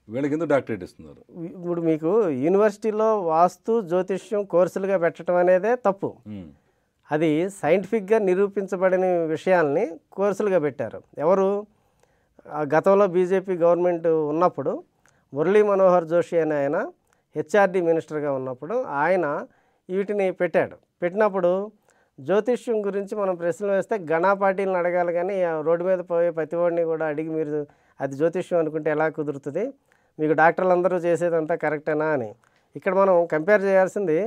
Speaker 1: వీళ్ళకి ఎందుకు డాక్టరేట్ ఇస్తున్నారు?
Speaker 2: ఇప్పుడు మీకు యూనివర్సిటీలో వాస్తు జ్యోతిష్యం కోర్సులుగా పెట్టడం అనేదే తప్పు. అది సైంటిఫిక్గా నిరూపించబడిన విషయాల్ని కోర్సులుగా పెట్టారు. ఎవరు? గతంలో బీజేపీ గవర్నమెంట్ ఉన్నప్పుడు మురళీ మనోహర్ జోషి అనే ఆయన హెచ్ఆర్డి మినిస్టర్గా ఉన్నప్పుడు ఆయన వీటిని పెట్టాడు. పెట్టినప్పుడు జ్యోతిష్యం గురించి మనం ప్రశ్నలు వేస్తే గణాపాటీలను అడగాలి, కానీ రోడ్డు మీద పోయే ప్రతి వాడిని కూడా అడిగి మీరు అది జ్యోతిష్యం అనుకుంటే ఎలా కుదురుతుంది, మీకు డాక్టర్లు అందరూ చేసేదంతా కరెక్టేనా అని. ఇక్కడ మనం కంపేర్ చేయాల్సింది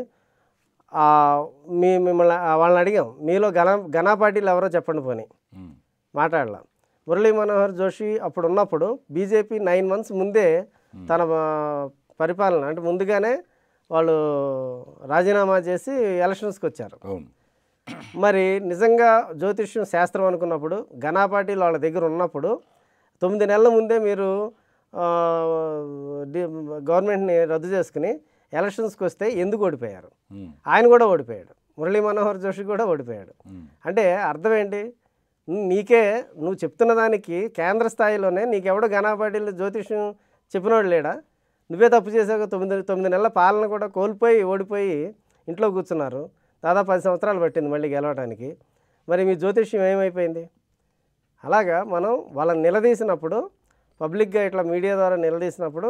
Speaker 2: మిమ్మల్ని వాళ్ళని అడిగాం, మీలో గణాపాటీలు ఎవరో చెప్పండి పోని, మాట్లాడలా. మురళీ మనోహర్ జోషి అప్పుడు ఉన్నప్పుడు బీజేపీ 9 months ముందే తన పరిపాలన అంటే ముందుగానే వాళ్ళు రాజీనామా చేసి ఎలక్షన్స్కి వచ్చారు. మరి నిజంగా జ్యోతిష్యం శాస్త్రం అనుకున్నప్పుడు గణాపాటీలు వాళ్ళ దగ్గర ఉన్నప్పుడు 9 నెలల ముందే మీరు గవర్నమెంట్ని రద్దు చేసుకుని ఎలక్షన్స్కి వస్తే ఎందుకు ఓడిపోయారు? ఆయన కూడా ఓడిపోయాడు, మురళీ మనోహర్ జోషి కూడా ఓడిపోయాడు. అంటే అర్థం ఏంటి? నువ్వు చెప్తున్న దానికి కేంద్ర స్థాయిలోనే నీకెవడో గణాపాటీలు జ్యోతిష్యం చెప్పినోడు లేడా? నువ్వే తప్పు చేసాక 9 నెలల పాలన కూడా కోల్పోయి ఓడిపోయి ఇంట్లో కూర్చున్నారు. దాదాపు 10 సంవత్సరాలు పట్టింది మళ్ళీ గెలవడానికి. మరి మీ జ్యోతిష్యం ఏమైపోయింది? అలాగా మనం వాళ్ళని నిలదీసినప్పుడు, పబ్లిక్గా ఇట్లా మీడియా ద్వారా నిలదీసినప్పుడు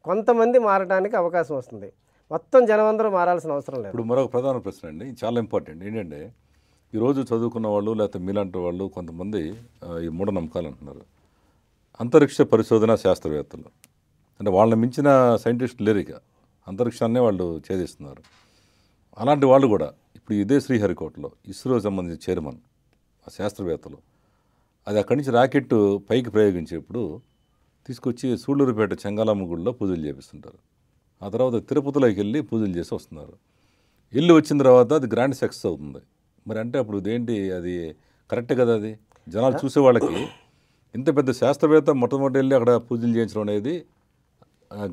Speaker 2: కొంతమంది మారడానికి అవకాశం వస్తుంది. మొత్తం జనమందరూ మారాల్సిన అవసరం లేదు.
Speaker 1: ఇప్పుడు మరొక ప్రధాన ప్రశ్న అండి, చాలా ఇంపార్టెంట్. ఏంటంటే ఈరోజు చదువుకున్న వాళ్ళు లేకపోతే మీలాంటి వాళ్ళు కొంతమంది ఈ మూఢనమ్మకాలు అంటున్నారు. అంతరిక్ష పరిశోధన శాస్త్రవేత్తలు అంటే వాళ్ళని మించిన సైంటిస్టులు లేరు, ఇక అంతరిక్షాన్నే వాళ్ళు ఛేదిస్తున్నారు. అలాంటి వాళ్ళు కూడా ఇప్పుడు ఇదే శ్రీహరికోటలో ఇస్రో సంబంధించిన చైర్మన్ ఆ శాస్త్రవేత్తలు అది అక్కడి నుంచి రాకెట్ పైకి ప్రయోగించేప్పుడు తీసుకొచ్చి సూళ్ళూరుపేట చెంగాలమ్మ గుడిలో పూజలు చేపిస్తుంటారు. ఆ తర్వాత తిరుపతిలోకి వెళ్ళి పూజలు చేసి వస్తున్నారు. వెళ్ళి వచ్చిన తర్వాత అది గ్రాండ్ సక్సెస్ అవుతుంది. మరి అంటే అప్పుడు ఇదేంటి, అది కరెక్టే కదా? అది జనాలు చూసే వాళ్ళకి ఇంత పెద్ద శాస్త్రవేత్త మొట్టమొదటి వెళ్ళి అక్కడ పూజలు చేయించడం అనేది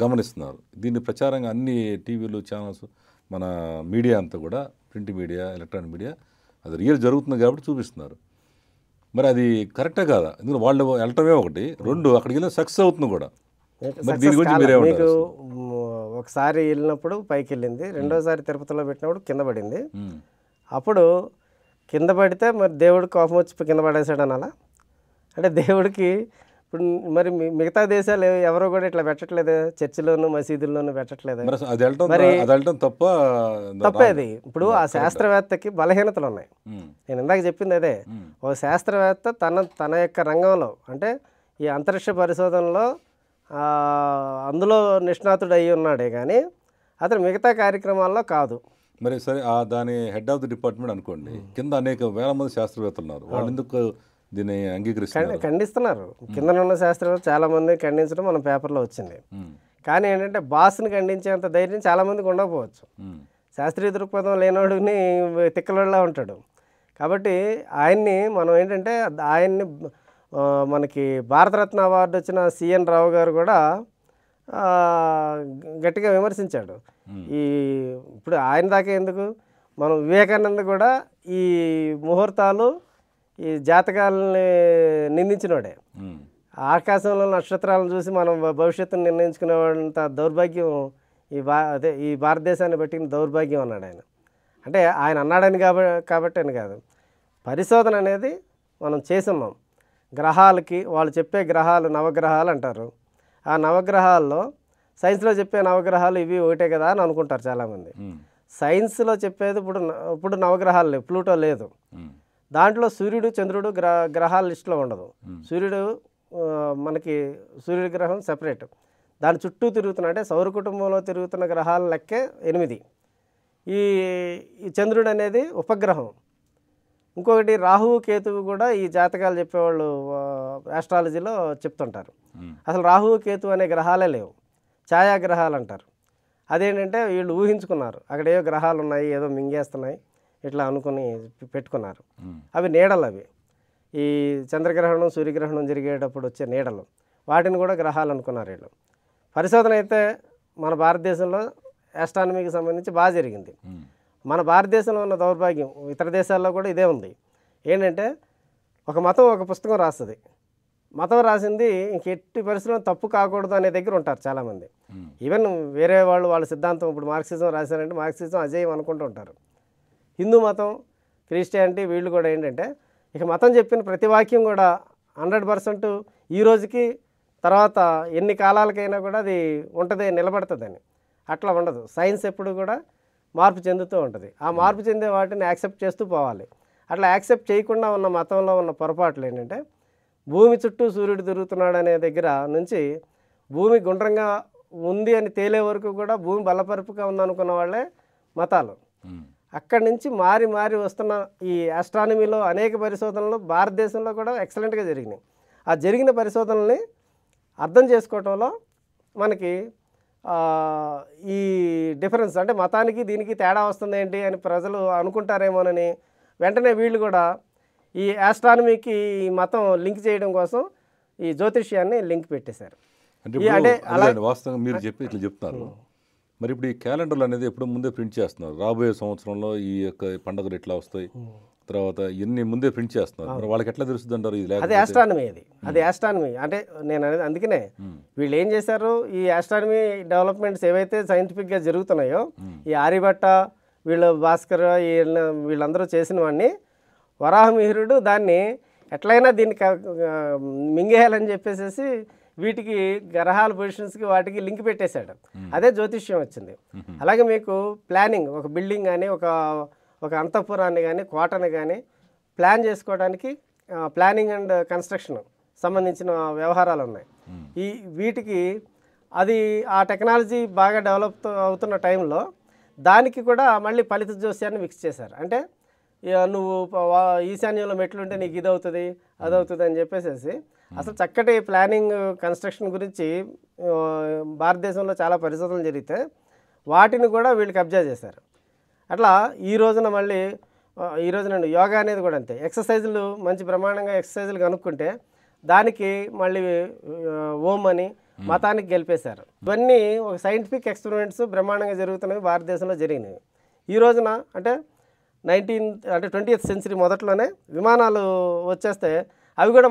Speaker 1: గమనిస్తున్నారు. దీన్ని ప్రచారంగా అన్ని టీవీలు ఛానల్స్, మన మీడియా అంతా కూడా, ప్రింట్ మీడియా, ఎలక్ట్రానిక్ మీడియా అది రియల్ జరుగుతుంది కాబట్టి చూపిస్తున్నారు. మరి అది కరెక్టే కాదా? ఎందుకంటే వాళ్ళు వెళ్ళటమే ఒకటి, 2 అక్కడికి వెళ్ళిన సక్సెస్ అవుతుంది కూడా. మరి దీని గురించి మీరేమంటారు?
Speaker 2: ఒకసారి వెళ్ళినప్పుడు పైకి వెళ్ళింది, రెండోసారి తిరుపతిలో పెట్టినప్పుడు కింద పడింది. అప్పుడు కింద పడితే మరి దేవుడికి కోపం వచ్చి కింద పడేసాడు అనాలా? అంటే దేవుడికి ఇప్పుడు మరి మిగతా దేశాలు ఎవరో కూడా ఇట్లా పెట్టట్లేదు, చర్చిలోను మసీదుల్లోనూ పెట్టట్లేదు. తప్పే అది. ఇప్పుడు ఆ శాస్త్రవేత్తకి బలహీనతలు ఉన్నాయి. నేను ఇందాక చెప్పింది అదే. ఒక శాస్త్రవేత్త తన యొక్క రంగంలో అంటే ఈ అంతరిక్ష పరిశోధనలో అందులో నిష్ణాతుడు అయి ఉన్నాడే కానీ అతను మిగతా కార్యక్రమాల్లో కాదు.
Speaker 1: మరి సరే, దాని హెడ్ ఆఫ్ ది డిపార్ట్మెంట్ అనుకోండి, కింద అనేక వేల మంది శాస్త్రవేత్తలు ఉన్నారు. వాళ్ళు ఎందుకు దీన్ని అంగీకరిస్తున్నారు?
Speaker 2: ఖండిస్తున్నారు. కింద ఉన్న శాస్త్రవేత్తలు చాలామంది ఖండించడం మన పేపర్లో వచ్చింది. కానీ ఏంటంటే బాస్ని ఖండించేంత ధైర్యం చాలామందికి ఉండకపోవచ్చు. శాస్త్రీయ దృక్పథం లేనోడిని తిక్కలోళ్ళ ఉంటాడు. కాబట్టి ఆయన్ని మనం ఏంటంటే ఆయన్ని మనకి భారతరత్న అవార్డు వచ్చిన సిఎన్ రావు గారు కూడా గట్టిగా విమర్శించాడు. ఈ ఇప్పుడు ఆయన దాకా ఎందుకు, మనం వివేకానంద కూడా ఈ ముహూర్తాలు ఈ జాతకాలని నిందించినోడే. ఆకాశంలో నక్షత్రాలను చూసి మనం భవిష్యత్తును నిర్ణయించుకునేవాడంత దౌర్భాగ్యం ఈ భారతదేశాన్ని బట్టిన దౌర్భాగ్యం అన్నాడు ఆయన. అంటే ఆయన అన్నాడని కాబట్టి అని కాదు, పరిశోధన అనేది మనం చేస్తున్నాం. గ్రహాలకి వాళ్ళు చెప్పే గ్రహాలు నవగ్రహాలు అంటారు. ఆ నవగ్రహాల్లో సైన్స్లో చెప్పే నవగ్రహాలు ఇవి ఒకటే కదా అని అనుకుంటారు చాలామంది. సైన్స్లో చెప్పేది ఇప్పుడు నవగ్రహాలు లేవు, ప్లూటో లేదు. దాంట్లో సూర్యుడు చంద్రుడు గ్రహాల లిస్టులో ఉండదు. సూర్యుడు మనకి సూర్యుడి గ్రహం సెపరేట్, దాని చుట్టూ తిరుగుతున్న అంటే సౌర కుటుంబంలో తిరుగుతున్న గ్రహాల లెక్కే 8. ఈ చంద్రుడు అనేది ఉపగ్రహం. ఇంకొకటి రాహువు కేతువు కూడా ఈ జాతకాలు చెప్పేవాళ్ళు ఆస్ట్రాలజీలో చెప్తుంటారు. అసలు రాహువు కేతువు అనే గ్రహాలే లేవు, ఛాయాగ్రహాలు అంటారు. అదేంటంటే వీళ్ళు ఊహించుకున్నారు, అక్కడ ఏవో గ్రహాలు ఉన్నాయి, ఏదో మింగేస్తున్నాయి ఇట్లా అనుకుని పెట్టుకున్నారు. అవి నీడలు, అవి ఈ చంద్రగ్రహణం సూర్యగ్రహణం జరిగేటప్పుడు వచ్చే నీడలు, వాటిని కూడా గ్రహాలు అనుకున్నారు వీళ్ళు. పరిశోధన అయితే మన భారతదేశంలో ఆస్ట్రానమీకి సంబంధించి బాగా జరిగింది. మన భారతదేశంలో ఉన్న దౌర్భాగ్యం ఇతర దేశాల్లో కూడా ఇదే ఉంది. ఏంటంటే ఒక మతం ఒక పుస్తకం రాస్తుంది, మతం రాసింది ఇంకెట్టి పరిస్థితుల్లో తప్పు కాకూడదు అనే దగ్గర ఉంటారు చాలామంది. ఈవెన్ వేరే వాళ్ళ సిద్ధాంతం, ఇప్పుడు మార్క్సిజం రాశారంటే మార్క్సిజం అజేయం అనుకుంటూ ఉంటారు. హిందూ మతం, క్రిస్టియానిటీ వీళ్ళు కూడా ఏంటంటే ఇక మతం చెప్పిన ప్రతి వాక్యం కూడా 100% ఈ రోజుకి తర్వాత ఎన్ని కాలాలకైనా కూడా అది ఉంటుంది, నిలబడుతుందని. అట్లా ఉండదు. సైన్స్ ఎప్పుడు కూడా మార్పు చెందుతూ ఉంటుంది. ఆ మార్పు చెందే వాటిని యాక్సెప్ట్ చేస్తూ పోవాలి. అట్లా యాక్సెప్ట్ చేయకుండా ఉన్న మతంలో ఉన్న పొరపాట్లు ఏంటంటే భూమి చుట్టూ సూర్యుడు తిరుగుతున్నాడు అనే దగ్గర నుంచి భూమి గుండ్రంగా ఉంది అని తేలే వరకు కూడా భూమి బలపరుపుగా ఉందనుకున్న వాళ్ళే మతాలు. అక్కడి నుంచి మారి మారి వస్తున్న ఈ ఆస్ట్రానమీలో అనేక పరిశోధనలు భారతదేశంలో కూడా ఎక్సలెంట్గా జరిగినాయి. ఆ జరిగిన పరిశోధనల్ని అర్థం చేసుకోవటంలో మనకి ఈ డిఫరెన్స్ అంటే మతానికి దీనికి తేడా వస్తుంది ఏంటి అని ప్రజలు అనుకుంటారేమోనని వెంటనే వీళ్ళు కూడా ఈ ఆస్ట్రానమీకి ఈ మతం లింక్ చేయడం కోసం ఈ జ్యోతిష్యాన్ని లింక్ పెట్టేశారు.
Speaker 1: అంటే వాస్తవంగా మీరు చెప్పి ఇట్లా చెప్తున్నారు. మరి ఇప్పుడు ఈ క్యాలెండర్లు అనేది ఎప్పుడు ముందే ప్రింట్ చేస్తున్నారు. రాబోయే సంవత్సరంలో ఈ యొక్క పండుగలు ఎట్లా వస్తాయి, తర్వాత ఇన్ని ముందే ప్రింట్ చేస్తున్నారు. మరి వాళ్ళకి ఎట్లా తెలుస్తుంది అంటారు?
Speaker 2: అది ఆస్ట్రానమీ, అది ఆస్ట్రానమీ. అంటే నేను అనేది అందుకనే వీళ్ళు ఏం చేశారు, ఈ ఆస్ట్రానమీ డెవలప్మెంట్స్ ఏవైతే సైంటిఫిక్గా జరుగుతున్నాయో ఈ ఆర్యభట్ట వీళ్ళు భాస్కర్ వీళ్ళందరూ చేసిన వాడిని వరాహమిహిరుడు దాన్ని ఎట్లయినా దీన్ని మింగేయాలని చెప్పేసి వీటికి గ్రహాల పొజిషన్స్కి వాటికి లింక్ పెట్టేశాడు. అదే జ్యోతిష్యం వచ్చింది. అలాగే మీకు ప్లానింగ్, ఒక బిల్డింగ్ కానీ ఒక అంతఃపురాన్ని కానీ కోటని కానీ ప్లాన్ చేసుకోవడానికి ప్లానింగ్ అండ్ కన్స్ట్రక్షన్ సంబంధించిన వ్యవహారాలు ఉన్నాయి. వీటికి అది ఆ టెక్నాలజీ బాగా డెవలప్ అవుతున్న టైంలో దానికి కూడా మళ్ళీ ఫలిత జ్యోస్యాన్ని మిక్స్ చేశారు. అంటే నువ్వు ఈశాన్యంలో మెట్లుంటే నీకు ఇది అవుతుంది అది అవుతుంది అని చెప్పేసి అసలు చక్కటి ప్లానింగ్ కన్స్ట్రక్షన్ గురించి భారతదేశంలో చాలా పరిశోధనలు జరిగితే వాటిని కూడా వీళ్ళు కబ్జా చేశారు. అట్లా ఈ రోజున మళ్ళీ ఈ రోజున యోగా అనేది కూడా అంతే. ఎక్సర్సైజులు మంచి బ్రహ్మాండంగా ఎక్సర్సైజులు కనుక్కుంటే దానికి మళ్ళీ ఓం అని మతానికి గెలిపేశారు. ఇవన్నీ ఒక సైంటిఫిక్ ఎక్స్పెరిమెంట్స్ బ్రహ్మాండంగా జరుగుతున్నవి భారతదేశంలో జరిగినవి. ఈ రోజున అంటే 20th సెంచరీ మొదట్లోనే విమానాలు వచ్చేస్తే అవి కూడా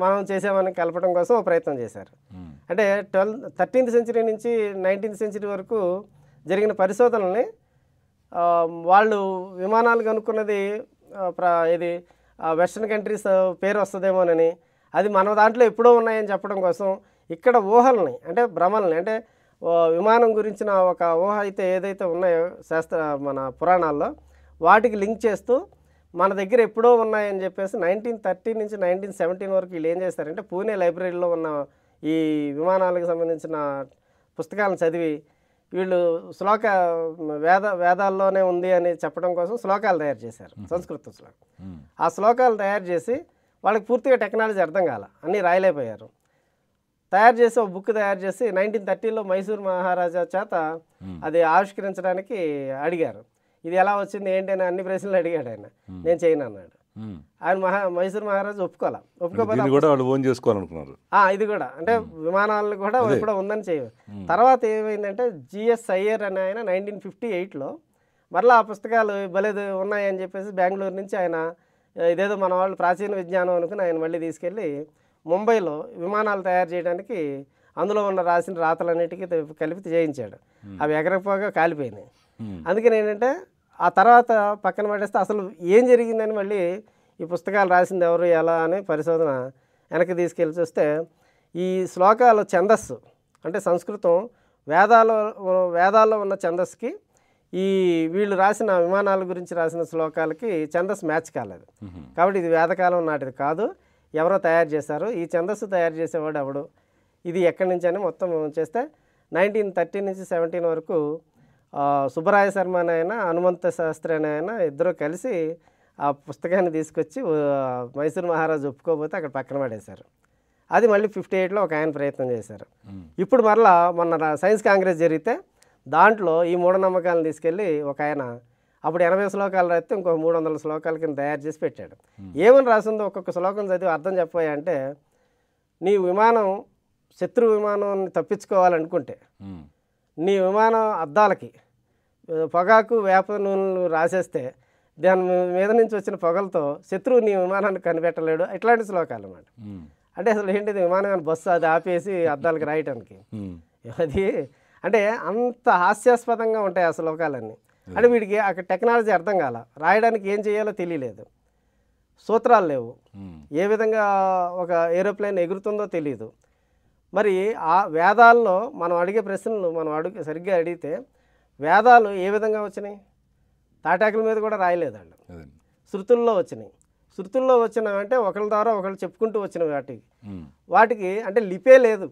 Speaker 2: మనం చేసామని కలపడం కోసం ప్రయత్నం చేశారు. అంటే 13th సెంచరీ నుంచి 19th సెంచరీ వరకు జరిగిన పరిశోధనల్ని వాళ్ళు విమానాలు కనుక్కున్నది ఇది వెస్ట్రన్ కంట్రీస్ పేరు వస్తుందేమోనని, అది మన దాంట్లో ఎప్పుడో ఉన్నాయని చెప్పడం కోసం ఇక్కడ ఊహల్ని అంటే భ్రమల్ని అంటే విమానం గురించిన ఒక ఊహ అయితే ఏదైతే ఉన్నాయో మన పురాణాల్లో వాటికి లింక్ చేస్తూ మన దగ్గర ఎప్పుడో ఉన్నాయని చెప్పేసి 1930 నుంచి 1917 వరకు వీళ్ళు ఏం చేస్తారంటే పూణే లైబ్రరీలో ఉన్న ఈ విమానాలకు సంబంధించిన పుస్తకాలను చదివి వీళ్ళు వేదాల్లోనే ఉంది అని చెప్పడం కోసం శ్లోకాలు తయారు చేశారు, సంస్కృత శ్లోకం. ఆ శ్లోకాలు తయారు చేసి వాళ్ళకి పూర్తిగా టెక్నాలజీ అర్థం కాల, అన్నీ రాయలేకపోయారు. తయారు చేసి ఒక బుక్ తయారు చేసి 1930లో మైసూర్ మహారాజా చేత అది ఆవిష్కరించడానికి అడిగారు. ఇది ఎలా వచ్చింది ఏంటి అని అన్ని ప్రశ్నలు అడిగాడు ఆయన. నేను చేయను అన్నాడు. ఆయన మైసూర్ మహారాజు ఒప్పుకోకపోతే
Speaker 1: దీన్ని కూడా వాళ్ళు ఓన్ చేసుకోవాలనుకున్నారు.
Speaker 2: ఇది కూడా అంటే విమానాలను కూడా ఎప్పుడో ఉందని చేయవు. తర్వాత ఏమైందంటే జిఎస్ అయ్యర్ అని ఆయన 1958లో మరలా ఆ పుస్తకాలు భలేదు ఉన్నాయని చెప్పేసి బెంగళూరు నుంచి ఆయన ఇదేదో మన వాళ్ళు ప్రాచీన విజ్ఞానం అనుకుని ఆయన మళ్ళీ తీసుకెళ్ళి ముంబైలో విమానాలు తయారు చేయడానికి అందులో ఉన్న రాసిన రాతలన్నిటికీ కలిపి చేయించాడు. అవి ఎగరకపోగా కాలిపోయినాయి. అందుకని ఏంటంటే ఆ తర్వాత పక్కన పడేస్తే అసలు ఏం జరిగిందని మళ్ళీ ఈ పుస్తకాలు రాసింది ఎవరు ఎలా అని పరిశోధన వెనక్కి తీసుకెళ్ళి చూస్తే ఈ శ్లోకాలు ఛందస్సు అంటే సంస్కృతం వేదాల్లో ఉన్న ఛందస్సుకి ఈ వీళ్ళు రాసిన విమానాల గురించి రాసిన శ్లోకాలకి ఛందస్సు మ్యాచ్ కాలేదు. కాబట్టి ఇది వేదకాలం నాటిది కాదు, ఎవరో తయారు చేశారు. ఈ ఛందస్సు తయారు చేసేవాడు ఎవడు, ఇది ఎక్కడి నుంచి అని మొత్తం చేస్తే 1913 నుంచి 17 వరకు సుబ్బరాయ శర్మ అని ఆయన, హనుమంత శాస్త్రి అని ఆయన ఇద్దరు కలిసి ఆ పుస్తకాన్ని తీసుకొచ్చి మైసూర్ మహారాజు ఒప్పుకోకపోతే అక్కడ పక్కన పడేశారు. అది మళ్ళీ 58లో ఒక ఆయన ప్రయత్నం చేశారు. ఇప్పుడు మరలా మొన్న సైన్స్ కాంగ్రెస్ జరిగితే దాంట్లో ఈ మూఢనమ్మకాలను తీసుకెళ్ళి ఒక ఆయన అప్పుడు 80 శ్లోకాలు రాస్తే ఇంకో 300 శ్లోకాల కింద తయారు చేసి పెట్టాడు. ఏమని రాసిందో ఒక్కొక్క శ్లోకం చదివి అర్థం చెప్పాయంటే, నీ విమానం శత్రు విమానాన్ని తప్పించుకోవాలనుకుంటే నీ విమానం అద్దాలకి పొగాకు వేప నూనెలు రాసేస్తే దాని మీద నుంచి వచ్చిన పొగలతో శత్రువు నీ విమానాన్ని కనిపెట్టలేడు. ఇట్లాంటి శ్లోకాలు అన్నమాట. అంటే అసలు ఏంటిది, విమానం బస్సు అది ఆపేసి అద్దాలకి రాయటానికి అది అంటే అంత హాస్యాస్పదంగా ఉంటాయి ఆ శ్లోకాలన్నీ. అంటే వీడికి అక్కడ టెక్నాలజీ అర్థం కాల, రాయడానికి ఏం చేయాలో తెలియలేదు, సూత్రాలు లేవు, ఏ విధంగా ఒక ఏరోప్లేన్ ఎగురుతుందో తెలియదు. మరి ఆ వేదాల్లో మనం అడిగే ప్రశ్నలు మనం సరిగ్గా అడిగితే వేదాలు ఏ విధంగా వచ్చినాయి, తాటాకుల మీద కూడా రాయలేదు వాళ్ళు, శృతుల్లో వచ్చినాయి. శృతుల్లో వచ్చినవంటే ఒకరి ద్వారా ఒకళ్ళు చెప్పుకుంటూ వచ్చిన వాటికి అంటే లిపే లేదు,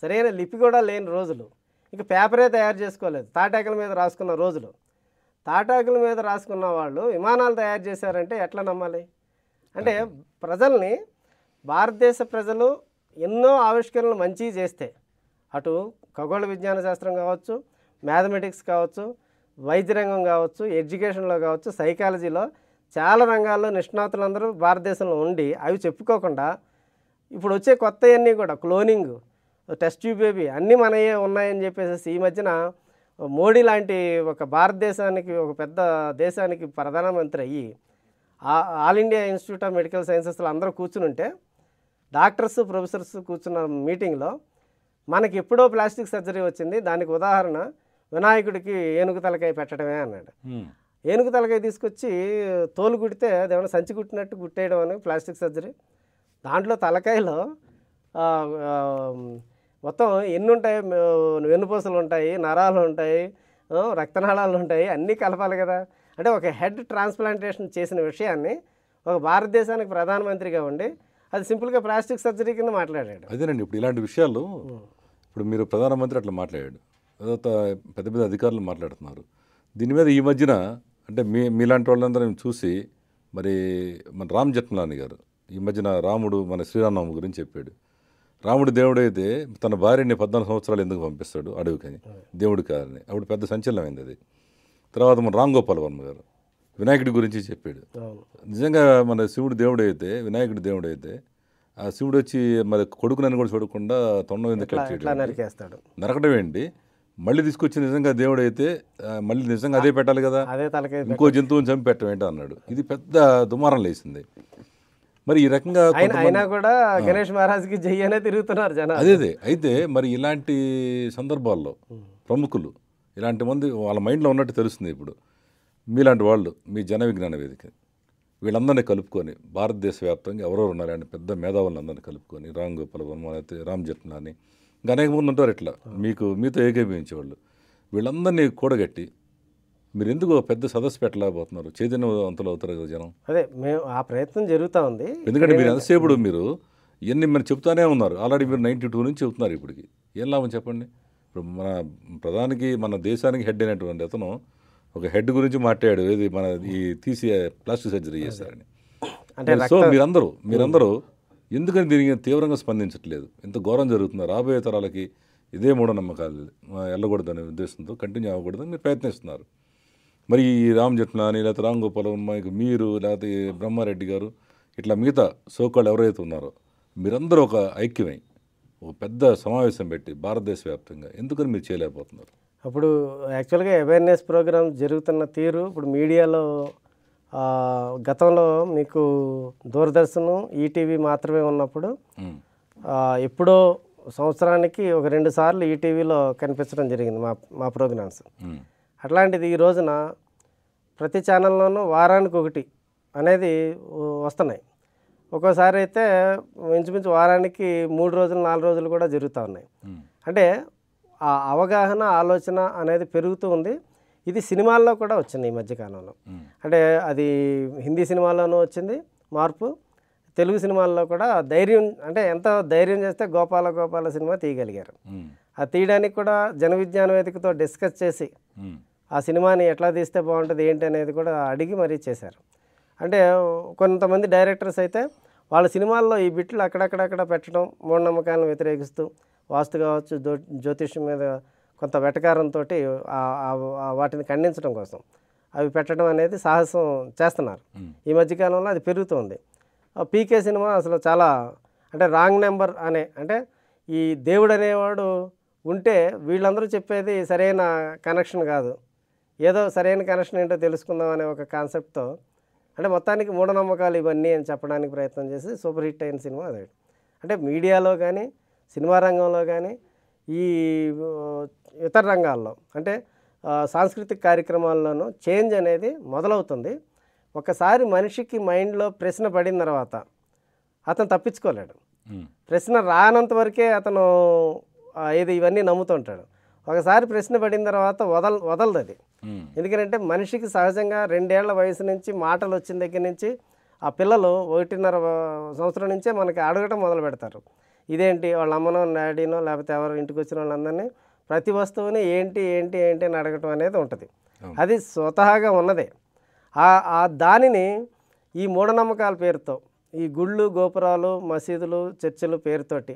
Speaker 2: సరైన లిపి కూడా లేని రోజులు. ఇక పేపరే తయారు చేసుకోలేదు, తాటాకుల మీద రాసుకున్న రోజులు. తాటాకుల మీద రాసుకున్న వాళ్ళు విమానాలు తయారు చేశారంటే ఎట్లా నమ్మాలి? అంటే ప్రజల్ని, భారతదేశ ప్రజలు ఎన్నో ఆవిష్కరణలు మంచివి చేస్తే, అటు ఖగోళ విజ్ఞాన శాస్త్రం కావచ్చు, మ్యాథమెటిక్స్ కావచ్చు, వైద్య రంగం కావచ్చు, ఎడ్యుకేషన్లో కావచ్చు, సైకాలజీలో చాలా రంగాల్లో నిష్ణాతులందరూ భారతదేశంలో ఉండి అవి చెప్పుకోకుండా ఇప్పుడు వచ్చే కొత్తవన్నీ కూడా క్లోనింగ్, టెస్ట్ ట్యూబ్ బేబీ అన్నీ మనయే ఉన్నాయని చెప్పేసి ఈ మధ్యన మోడీ లాంటి ఒక భారతదేశానికి, ఒక పెద్ద దేశానికి ప్రధానమంత్రి అయ్యి all India institute of medical సైన్సెస్లో అందరూ కూర్చుని ఉంటే, డాక్టర్స్ ప్రొఫెసర్స్ కూర్చున్న మీటింగ్లో మనకి ఎప్పుడో ప్లాస్టిక్ సర్జరీ వచ్చింది, దానికి ఉదాహరణ వినాయకుడికి ఏనుగు తలకాయ పెట్టడమే అన్నాడు. ఏనుగు తలకాయ తీసుకొచ్చి తోలు కుడితే అదేమన్నా సంచి కుట్టినట్టు కుట్టేయడం అని ప్లాస్టిక్ సర్జరీ. దాంట్లో తలకాయలో మొత్తం ఎన్ని ఉంటాయి, వెన్నుపూసలు ఉంటాయి, నరాలు ఉంటాయి, రక్తనాళాలు ఉంటాయి, అన్నీ కలపాలి కదా. అంటే ఒక హెడ్ ట్రాన్స్ప్లాంటేషన్ చేసిన విషయాన్ని ఒక భారతదేశానికి ప్రధానమంత్రిగా ఉండి అది సింపుల్గా ప్లాస్టిక్ సర్జరీ కింద మాట్లాడాడు.
Speaker 1: అదేనండి, ఇప్పుడు ఇలాంటి విషయాలు ఇప్పుడు మీరు ప్రధానమంత్రి అట్లా మాట్లాడాడు, తర్వాత పెద్ద పెద్ద అధికారులు మాట్లాడుతున్నారు. దీని మీద ఈ మధ్యన అంటే మీలాంటి వాళ్ళందరూ చూసి మరి మన రామ్ జెఠ్మలాని గారు ఈ మధ్యన రాముడు మన శ్రీరామనవమి గురించి చెప్పాడు. రాముడు దేవుడైతే తన భార్యని 14 సంవత్సరాలు ఎందుకు పంపిస్తాడు అడవికని, దేవుడు కాదని. అప్పుడు పెద్ద సంచలనమైంది అది. తర్వాత మన రామ్ గోపాల్ వర్మ గారు వినాయకుడి గురించి చెప్పాడు. నిజంగా మన శివుడు దేవుడైతే, వినాయకుడి దేవుడైతే, ఆ శివుడు వచ్చి మరి కొడుకునని కూడా చూడకుండా తొండం ఎందుకు
Speaker 2: నరికేస్తాడు,
Speaker 1: నరకడం ఏంటి, మళ్ళీ తీసుకొచ్చి నిజంగా దేవుడైతే మళ్ళీ నిజంగా అదే పెట్టాలి కదా, ఇంకో జంతువుని చంపి పెట్టడం ఏంటో అన్నాడు. ఇది పెద్ద దుమారం లేసింది. మరి ఈ రకంగా
Speaker 2: అయినా కూడా గణేష్ మహారాజ్కి జై అనే తిరుగుతున్నారు జనాలు.
Speaker 1: అదే అయితే మరి ఇలాంటి సందర్భాల్లో ప్రముఖులు ఇలాంటి మంది వాళ్ళ మైండ్లో ఉన్నట్టు తెలుస్తుంది. ఇప్పుడు మీలాంటి వాళ్ళు, మీ జన విజ్ఞాన వేదిక వీళ్ళందరినీ కలుపుకొని భారతదేశ వ్యాప్తంగా ఎవరెవరు ఉన్నారంటే పెద్ద మేధావులను అందరినీ కలుపుకొని రామ్ గోపాల్ వర్మ అయితే రామ్ జెఠ్మలాని ఇంకా అనేక మంది ఉంటారు. ఇట్లా మీతో ఏకీభవించేవాళ్ళు వీళ్ళందరినీ కూడగట్టి మీరు ఎందుకు పెద్ద సదస్సు పెట్టలేకపోతున్నారు? చైతన్యవంతులు అవుతారు కదా జనం.
Speaker 2: అదే మేము ఆ ప్రయత్నం జరుగుతూ ఉంది.
Speaker 1: ఎందుకంటే మీరు ఎంతసేపుడు మీరు ఇవన్నీ మీరు చెప్తానే ఉన్నారు. ఆల్రెడీ మీరు 92 నుంచి చెప్తున్నారు. ఇప్పటికి ఏం లాభం చెప్పండి? ఇప్పుడు మన ప్రధానికి, మన దేశానికి హెడ్ అయినటువంటి అతను ఒక హెడ్ గురించి మాట్లాడాడు, ఏది మన ఈ తీసి ప్లాస్టిక్ సర్జరీ చేశారని.
Speaker 2: అంటే
Speaker 1: సో మీరందరూ ఎందుకని దీనికి తీవ్రంగా స్పందించట్లేదు? ఇంత ఘోరం జరుగుతుంది. రాబోయే తరాలకి ఇదే మూఢనమ్మకాలు వెళ్ళకూడదనే ఉద్దేశంతో కంటిన్యూ అవ్వకూడదని మీరు ప్రయత్నిస్తున్నారు. మరి ఈ రామ్ జెఠ్మలాని లేకపోతే రామ్ గోపాల్ వర్మ, మీరు లేకపోతే ఈ బ్రహ్మారెడ్డి గారు ఇట్లా మిగతా సోకాళ్ళు ఎవరైతే ఉన్నారో మీరందరూ ఒక ఐక్యమై ఒక పెద్ద సమావేశం పెట్టి భారతదేశ వ్యాప్తంగా ఎందుకని మీరు చేయలేకపోతున్నారు?
Speaker 2: అప్పుడు యాక్చువల్గా అవేర్నెస్ ప్రోగ్రామ్ జరుగుతున్న తీరు ఇప్పుడు మీడియాలో గతంలో మీకు దూరదర్శన్, ఈటీవీ మాత్రమే ఉన్నప్పుడు ఎప్పుడో సంవత్సరానికి ఒక 2 సార్లు ఈటీవీలో కనిపించడం జరిగింది మా ప్రోగ్రామ్స్. అట్లాంటిది ఈ రోజున ప్రతి ఛానల్లోనూ వారానికి ఒకటి అనేది వస్తున్నాయి. ఒక్కోసారి అయితే ఇంచుమించు వారానికి 3 రోజులు 4 రోజులు కూడా జరుగుతూ ఉన్నాయి. అంటే ఆ అవగాహన ఆలోచన అనేది పెరుగుతూ ఉంది. ఇది సినిమాల్లో కూడా వచ్చింది ఈ మధ్యకాలంలో. అంటే అది హిందీ సినిమాల్లోనూ వచ్చింది మార్పు, తెలుగు సినిమాల్లో కూడా ధైర్యం, అంటే ఎంత ధైర్యం చేస్తే గోపాల గోపాల సినిమా తీయగలిగారు. అది తీయడానికి కూడా జన విజ్ఞాన వేదికతో డిస్కస్ చేసి ఆ సినిమాని ఎట్లా తీస్తే బాగుంటుంది ఏంటి అనేది కూడా అడిగి మరీ చేశారు. అంటే కొంతమంది డైరెక్టర్స్ అయితే వాళ్ళ సినిమాల్లో ఈ బిట్లు అక్కడక్కడక్కడ పెట్టడం, మూఢనమ్మకాలను వ్యతిరేకిస్తూ వాస్తు కావచ్చు, జ్యోతిష్యం మీద కొంత వెటకారంతో వాటిని ఖండించడం కోసం అవి పెట్టడం అనేది సాహసం చేస్తున్నారు. ఈ మధ్యకాలంలో అది పెరుగుతుంది. పీకే సినిమా అసలు చాలా అంటే రాంగ్ నెంబర్ అనే, అంటే ఈ దేవుడు అనేవాడు ఉంటే వీళ్ళందరూ చెప్పేది సరైన కనెక్షన్ కాదు, ఏదో సరైన కనెక్షన్ ఏంటో తెలుసుకుందాం అనే ఒక కాన్సెప్ట్తో, అంటే మొత్తానికి మూఢనమ్మకాలు ఇవన్నీ అని చెప్పడానికి ప్రయత్నం చేసి సూపర్ హిట్ అయిన సినిమా అదే. అంటే మీడియాలో కానీ, సినిమా రంగంలో కానీ, ఈ ఇతర రంగాల్లో అంటే సాంస్కృతిక కార్యక్రమాల్లోనూ చేంజ్ అనేది మొదలవుతుంది. ఒకసారి మనిషికి మైండ్లో ప్రశ్న పడిన తర్వాత అతను తప్పించుకోలేడు. ప్రశ్న రానంత వరకే అతను ఇవన్నీ నమ్ముతుంటాడు. ఒకసారి ప్రశ్న పడిన తర్వాత వదలదు అది. ఎందుకంటే మనిషికి సహజంగా 2 ఏళ్ల వయసు నుంచి మాటలు వచ్చిన దగ్గర నుంచి ఆ పిల్లలు 1.5 సంవత్సరం నుంచే మనకి అడగటం మొదలు పెడతారు. ఇదేంటి వాళ్ళ అమ్మనో డాడీనో లేకపోతే ఎవరు ఇంటికి వచ్చిన వాళ్ళందరినీ ప్రతి వస్తువుని ఏంటి ఏంటి ఏంటి అని అడగటం అనేది ఉంటుంది. అది స్వతహాగా ఉన్నదే. ఆ దానిని ఈ మూఢనమ్మకాల పేరుతో, ఈ గుళ్ళు గోపురాలు మసీదులు చర్చిలు పేరుతోటి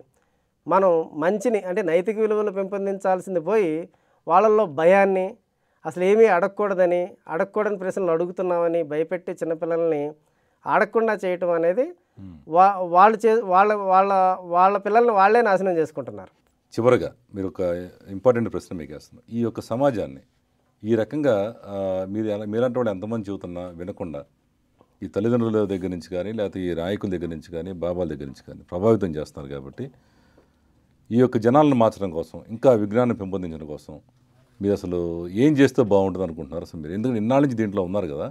Speaker 2: మనం మంచిని అంటే నైతిక విలువలు పెంపొందించాల్సింది పోయి వాళ్ళల్లో భయాన్ని, అసలు ఏమీ అడగకూడని ప్రశ్నలు అడుగుతున్నామని భయపెట్టి చిన్నపిల్లల్ని అడగకుండా చేయటం అనేది వాళ్ళ పిల్లల్ని వాళ్ళే నాశనం చేసుకుంటున్నారు.
Speaker 1: చివరగా మీరు ఒక ఇంపార్టెంట్ ప్రశ్న మీకు వేస్తున్నాను. ఈ యొక్క సమాజాన్ని ఈ రకంగా మీలాంటి వాళ్ళు ఎంతమంది చెబుతున్నా వినకుండా ఈ తల్లిదండ్రుల దగ్గర నుంచి కానీ లేకపోతే ఈ నాయకుల దగ్గర నుంచి కానీ బాబాల దగ్గర నుంచి కానీ ప్రభావితం చేస్తున్నారు. కాబట్టి ఈ యొక్క జనాలను మార్చడం కోసం, ఇంకా విజ్ఞానం పెంపొందించడం కోసం మీరు అసలు ఏం చేస్తే బాగుంటుంది అనుకుంటున్నారు? అసలు మీరు ఎందుకంటే ఇన్నాళ్ళ నుంచి దీంట్లో ఉన్నారు కదా,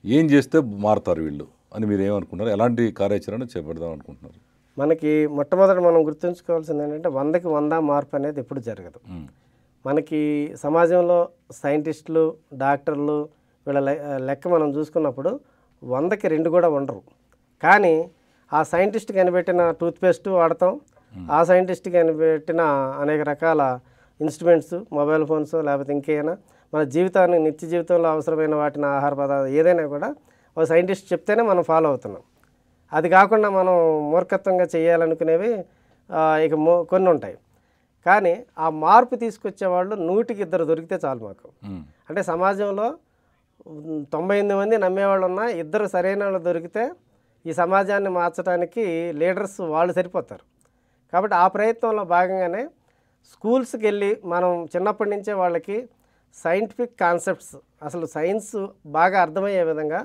Speaker 1: ఏం చేస్తే మారుతారు వీళ్ళు అని మీరు ఏమనుకుంటున్నారు? ఎలాంటి కార్యాచరణ చేపడదాం అనుకుంటున్నారు?
Speaker 2: మనకి మొట్టమొదటి మనం గుర్తుంచుకోవాల్సింది ఏంటంటే 100కి 100 మార్పు అనేది ఎప్పుడు జరగదు. మనకి సమాజంలో సైంటిస్టులు, డాక్టర్లు వీళ్ళ లెక్క మనం చూసుకున్నప్పుడు 100కి 2 కూడా ఉండరు. కానీ ఆ సైంటిస్ట్ కనిపెట్టిన టూత్పేస్ట్ వాడతాం, ఆ సైంటిస్ట్ కనిపెట్టిన అనేక రకాల ఇన్స్ట్రుమెంట్స్, మొబైల్ ఫోన్స్ లేకపోతే ఇంకేమైనా మన జీవితాన్ని నిత్య జీవితంలో అవసరమైన వాటిని ఆహార పదార్థాలు ఏదైనా కూడా ఒక సైంటిస్ట్ చెప్తేనే మనం ఫాలో అవుతున్నాం. అది కాకుండా మనం మూర్ఖత్వంగా చేయాలనుకునేవి ఇక కొన్ని ఉంటాయి. కానీ ఆ మార్పు తీసుకొచ్చే వాళ్ళు 100కి 2 దొరికితే చాలు మాకు. అంటే సమాజంలో 98 మంది నమ్మేవాళ్ళు ఉన్నా 2 సరైన వాళ్ళు దొరికితే ఈ సమాజాన్ని మార్చడానికి లీడర్స్ వాళ్ళు సరిపోతారు. కాబట్టి ఆ ప్రయత్నంలో భాగంగానే స్కూల్స్కి వెళ్ళి మనం చిన్నప్పటి నుంచే వాళ్ళకి సైంటిఫిక్ కాన్సెప్ట్స్, అసలు సైన్స్ బాగా అర్థమయ్యే విధంగా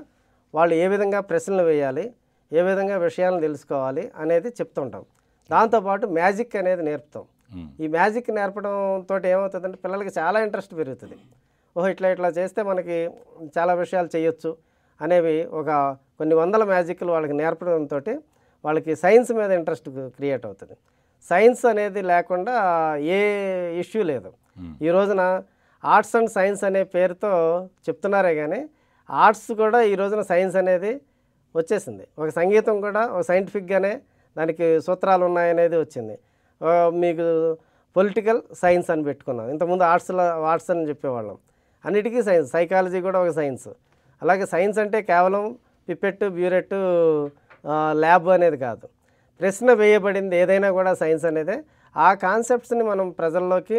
Speaker 2: వాళ్ళు ఏ విధంగా ప్రశ్నలు వేయాలి, ఏ విధంగా విషయాలను తెలుసుకోవాలి అనేది చెప్తుంటాం. దాంతోపాటు మ్యాజిక్ అనేది నేర్పుతాం. ఈ మ్యాజిక్ నేర్పడంతో ఏమవుతుందంటే పిల్లలకి చాలా ఇంట్రెస్ట్ పెరుగుతుంది. ఓహో ఇట్లా చేస్తే మనకి చాలా విషయాలు చేయొచ్చు అనేవి కొన్ని వందల మ్యాజిక్లు వాళ్ళకి నేర్పడంతో వాళ్ళకి సైన్స్ మీద ఇంట్రెస్ట్ క్రియేట్ అవుతుంది. సైన్స్ అనేది లేకుండా ఏ ఇష్యూ లేదు. ఈ రోజున ఆర్ట్స్ అండ్ సైన్స్ అనే పేరుతో చెప్తున్నారే కానీ ఆర్ట్స్ కూడా ఈ రోజున సైన్స్ అనేది వచ్చేసింది. ఒక సంగీతం కూడా ఒక సైంటిఫిక్గానే దానికి సూత్రాలు ఉన్నాయనేది వచ్చింది. మీకు పొలిటికల్ సైన్స్ అని పెట్టుకున్నాం. ఇంతకుముందు ఆర్ట్స్ అని చెప్పేవాళ్ళం. అన్నిటికీ సైన్స్, సైకాలజీ కూడా ఒక సైన్స్. అలాగే సైన్స్ అంటే కేవలం పిపెట్టు, బ్యూరెట్టు, ల్యాబ్ అనేది కాదు. ప్రశ్న వేయబడింది ఏదైనా కూడా సైన్స్ అనేదే. ఆ కాన్సెప్ట్స్ని మనం ప్రజల్లోకి,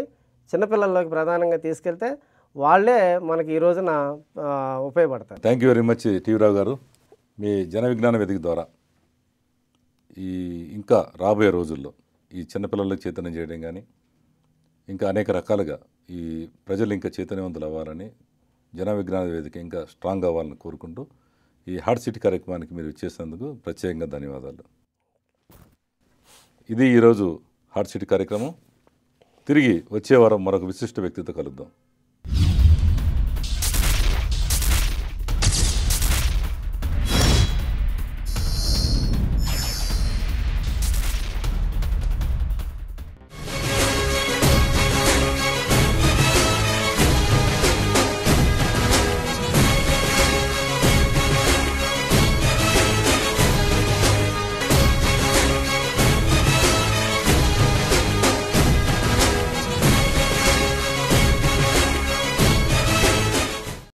Speaker 2: చిన్నపిల్లల్లోకి ప్రధానంగా తీసుకెళ్తే వాళ్ళే మనకి ఈ రోజున ఉపయోగపడతారు.
Speaker 1: Thank you very much TV Rao గారు. మీ జన విజ్ఞాన వేదిక ద్వారా ఈ ఇంకా రాబోయే రోజుల్లో ఈ చిన్నపిల్లలకు చైతన్యం చేయడం కానీ ఇంకా అనేక రకాలుగా ఈ ప్రజలు ఇంకా చైతన్యవంతులు అవ్వాలని, జన విజ్ఞాన వేదిక ఇంకా స్ట్రాంగ్ అవ్వాలని కోరుకుంటూ ఈ హార్ట్ సిటీ కార్యక్రమానికి మీరు ఇచ్చేసినందుకు ప్రత్యేకంగా ధన్యవాదాలు. ఇది ఈరోజు హార్ట్ సిటీ కార్యక్రమం. తిరిగి వచ్చే వారం మరొక విశిష్ట వ్యక్తితో కలుద్దాం.